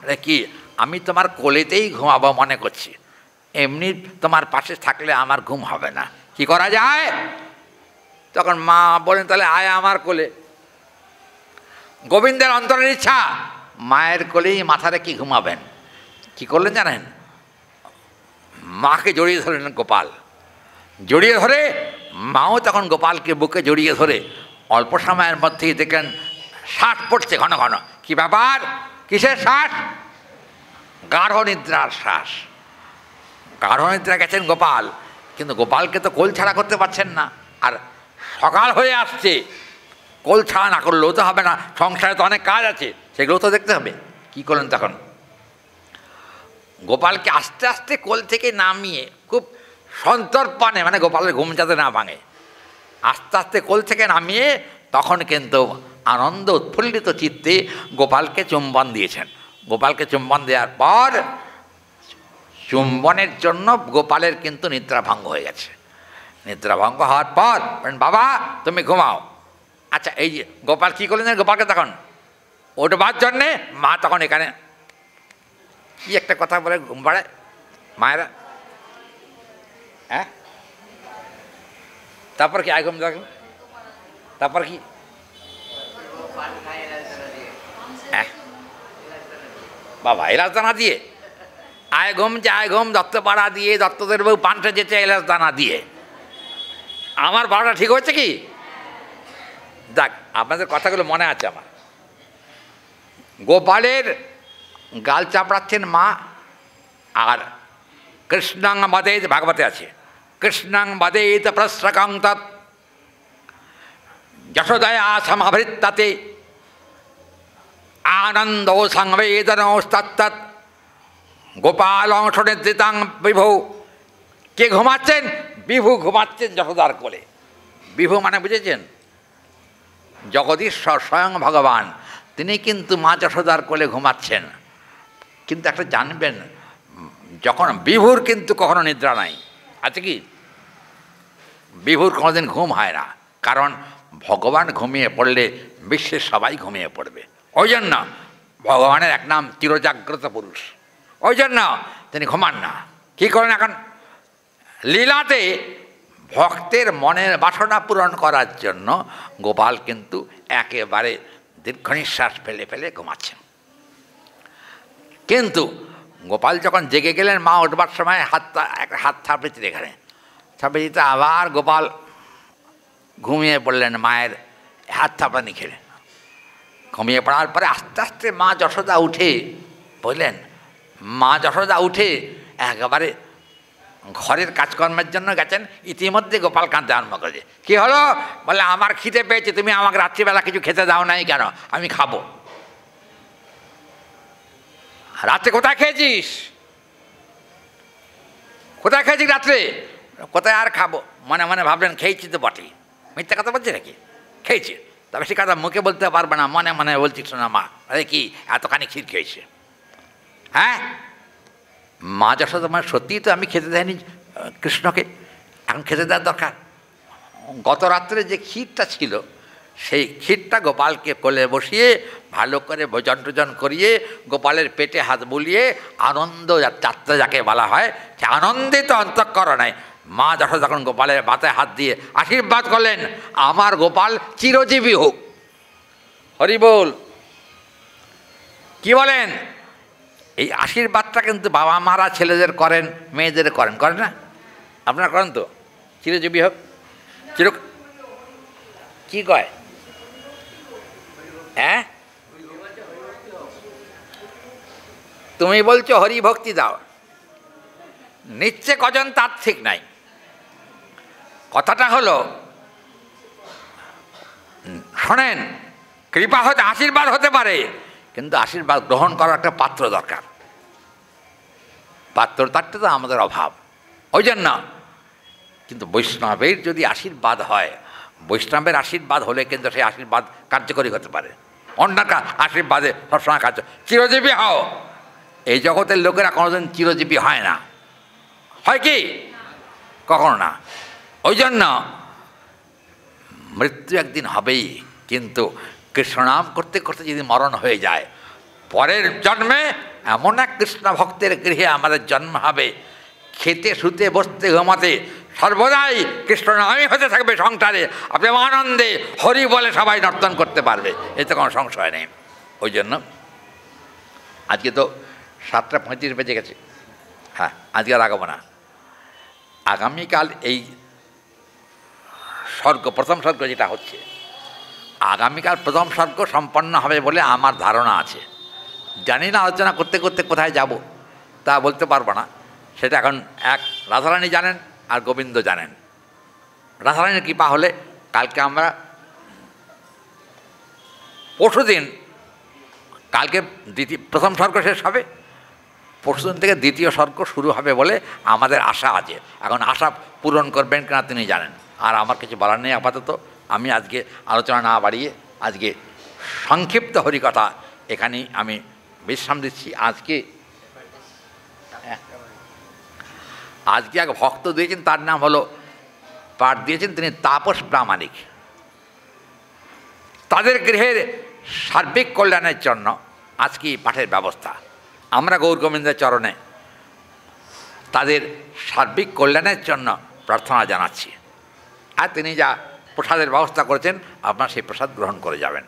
রে কি আমি তোমার কোলেতেই ঘুমাবো মনে করছি, এমনি তোমার পাশে থাকলে আমার ঘুম হবে না, কি করা যায়? তখন মা বলেন, তাহলে আয় আমার কোলে। গোবিন্দের অন্তরের ইচ্ছা মায়ের কোলেই মাথা রেখে ঘুমাবেন। কী করলেন জানেন? মাকে জড়িয়ে ধরলেন গোপাল, জড়িয়ে ধরে মাও তখন গোপালকে বুকে জড়িয়ে ধরে অল্প সময়ের মধ্যেই দেখলেন শ্বাস পড়ছে ঘন ঘন। কি ব্যাপার? কিসের শ্বাস? গাঢ় নিদ্রার শ্বাস। গাঢ় নিদ্রা গেছেন গোপাল, কিন্তু গোপালকে তো কোল ছাড়া করতে পারছেন না। আর সকাল হয়ে আসছে, কোল ছাড়া না করলেও তো হবে না, সংসারে তো অনেক কাজ আছে, সেগুলো তো দেখতে হবে। কী করলেন তখন? গোপালকে আস্তে আস্তে কোল থেকে নামিয়ে খুব সন্তর্পণে, মানে গোপালের ঘুম যাতে না ভাঙে, আস্তে আস্তে কোল থেকে নামিয়ে তখন কিন্তু আনন্দ উৎফুল্লিত চিত্তে গোপালকে চুম্বন দিয়েছেন। গোপালকে চুম্বন দেওয়ার পর চুম্বনের জন্য গোপালের কিন্তু নিদ্রাভঙ্গ হয়ে গেছে। নিদ্রাভঙ্গ হওয়ার পর বাবা তুমি ঘুমাও। আচ্ছা, এই যে গোপাল কী করলেন? গোপালকে তখন ওঠবার জন্যে মা তখন এখানে কি একটা কথা বলে ঘুম পাড়ায় মায়েরা, হ্যাঁ? তারপর কি আয় ঘুম দেখুন, তারপর কি বাবা এলাচ দানা দিয়ে আয় ঘুম, যে আয় ঘুম দত্তপাড়া দিয়ে, দত্তদের বউ পান্টে যেতে এলাচ দানা দিয়ে। আমার বাবাটা ঠিক হচ্ছে কি? যাক, আপনাদের কথাগুলো মনে আছে আমার। গোপালের গাল চাপড়াচ্ছেন মা, আর কৃষ্ণাং বাদেত, ভাগবতে আছে, কৃষ্ণাং বাদেত প্রস্রকাং তৎ যশোদয়া সমাবৃত্তাতে আনন্দ সংবেদনস্তৎ গোপাল অংশ নিদ্রিতাং বিভু। কে ঘুমাচ্ছেন? বিভু ঘুমাচ্ছেন যশোদার কোলে। বিভু মানে বুঝেছেন? জগদীশ্বর স্বয়ং ভগবান, তিনি কিন্তু মা যশোদার কোলে ঘুমাচ্ছেন। কিন্তু একটা জানবেন, যখন বিভুর কিন্তু কখনো নিদ্রা নাই, আছে কি? বিভুর কোনোদিন ঘুম হয় না, কারণ ভগবান ঘুমিয়ে পড়লে বিশ্বের সবাই ঘুমিয়ে পড়বে। ওই জন্য ভগবানের এক নাম চিরজাগ্রত পুরুষ, ওই জন্য তিনি ঘুমান না। কী করেন এখন? লীলাতে ভক্তের মনের বাসনা পূরণ করার জন্য গোপাল কিন্তু একেবারে দীর্ঘ নিঃশ্বাস ফেলে ফেলে ঘুমাচ্ছেন। কিন্তু গোপাল যখন জেগে গেলেন, মা উঠবার সময় হাত থাপড়েছে এখানে, থাপড়ে দিতে আবার গোপাল ঘুমিয়ে পড়লেন মায়ের হাত থাপড়ানি খেলে। ঘুমিয়ে পড়ার পরে আস্তে আস্তে মা যশোদা উঠে বললেন, মা যশোদা উঠে একেবারে ঘরের কাজকর্মের জন্য গেছেন। ইতিমধ্যে গোপাল কাঁদতে আরম্ভ করেছে। কী হলো? বলে আমার খিদে পেয়েছে, তুমি আমাকে রাত্রিবেলা কিছু খেতে দাও নাই কেন? আমি খাবো। রাত্রে কোথায় খেয়েছিস? কোথায় খেয়েছিস রাত্রে? কোথায় আর খাবো? মনে মনে ভাবলেন খেয়েছি তো বটেই, মিথ্যা কথা বলছি নাকি? খেয়েছি, তবে সে কথা মুখে বলতে পারবে না, মনে মনে বলছি শোনা মা, আরে কি এতখানি ক্ষীর খেয়েছে? হ্যাঁ, মা যশোদা মানে সত্যিই তো আমি খেতে দেয়নি কৃষ্ণকে, এখন খেতে দেওয়ার দরকার। গত রাত্রে যে ক্ষীরটা ছিল, সেই ক্ষীরটা গোপালকে কোলে বসিয়ে ভালো করে ভোজন টোজন করিয়ে গোপালের পেটে হাত বুলিয়ে আনন্দ যাত্রা যাকে বলা হয়, সে আনন্দিত অন্তঃকরণে মা যশোদা যখন গোপালের মাথায় হাত দিয়ে আশীর্বাদ করলেন, আমার গোপাল চিরজীবী হোক। হরি বল। কি বলেন? এই আশীর্বাদটা কিন্তু বাবা মারা ছেলেদের করেন, মেয়েদের করেন, করেন না? আপনারা করেন তো? চিরজীবী হোক, চির কি কয়? হ্যাঁ, তুমি বলছো হরি ভক্তি দাও, নিচ্ছে কজন তার ঠিক নাই। কথাটা হলো, শোনেন, কৃপা হতে আশীর্বাদ হতে পারে, কিন্তু আশীর্বাদ গ্রহণ করার একটা পাত্র দরকার। পাত্রতারটা তো আমাদের অভাব, ওই জন্য। কিন্তু বৈষ্ণবের যদি আশীর্বাদ হয়, বৈষ্ণবের আশীর্বাদ হলে কিন্তু সেই আশীর্বাদ কার্যকরী হতে পারে। অন্য আশীর্বাদে সবসময় কার্য। চিরজীবী হও, এই জগতের লোকেরা কোনোদিন চিরজীবী হয় না। হয় কি? কখনো না। ওই জন্য মৃত্যু একদিন হবেই, কিন্তু কৃষ্ণনাম করতে করতে যদি মরণ হয়ে যায়, পরের জন্মে এমন এক কৃষ্ণ ভক্তের গৃহে আমাদের জন্ম হবে, খেতে শুতে বসতে ঘুমাতে সর্বদাই কৃষ্ণনামই হতে থাকবে সংসারে। আপনি আনন্দে হরি বলে সবাই নর্তন করতে পারবে, এতে কোনো সংশয় নেই। ওই জন্য আজকে তো 7:35 বেজে গেছে। হ্যাঁ, আজকে আর আগাবো না। আগামীকাল এই স্বর্গ, প্রথম স্বর্গ যেটা হচ্ছে, আগামীকাল প্রথম স্বর্গ সম্পন্ন হবে বলে আমার ধারণা আছে। জানি না আলোচনা করতে করতে কোথায় যাব তা বলতে পারবো না। সেটা এখন এক রাধারানী জানেন আর গোবিন্দ জানেন। রাধারানীর কৃপা হলে কালকে আমরা পরশুদিন, কালকে প্রথম স্বর্গ শেষ হবে, পরশুদিন থেকে দ্বিতীয় স্বর্গ শুরু হবে বলে আমাদের আশা আছে। এখন আশা পূরণ করবেন কিনা তিনি জানেন। আর আমার কিছু বলার নেই আপাতত। আমি আজকে আলোচনা না বাড়িয়ে আজকে সংক্ষিপ্ত হরিকথা এখানেই আমি বিশ্রাম দিচ্ছি। আজকে এক ভক্ত দিয়েছেন, তার নাম হলো, পাঠ দিয়েছেন তিনি তাপস প্রামাণিক। তাদের গৃহের সার্বিক কল্যাণের জন্য আজকে এই পাঠের ব্যবস্থা। আমরা গৌর গোবিন্দের চরণে তাদের সার্বিক কল্যাণের জন্য প্রার্থনা জানাচ্ছি। আর তিনি যা প্রসাদের ব্যবস্থা করেছেন, আপনারা সেই প্রসাদ গ্রহণ করে যাবেন।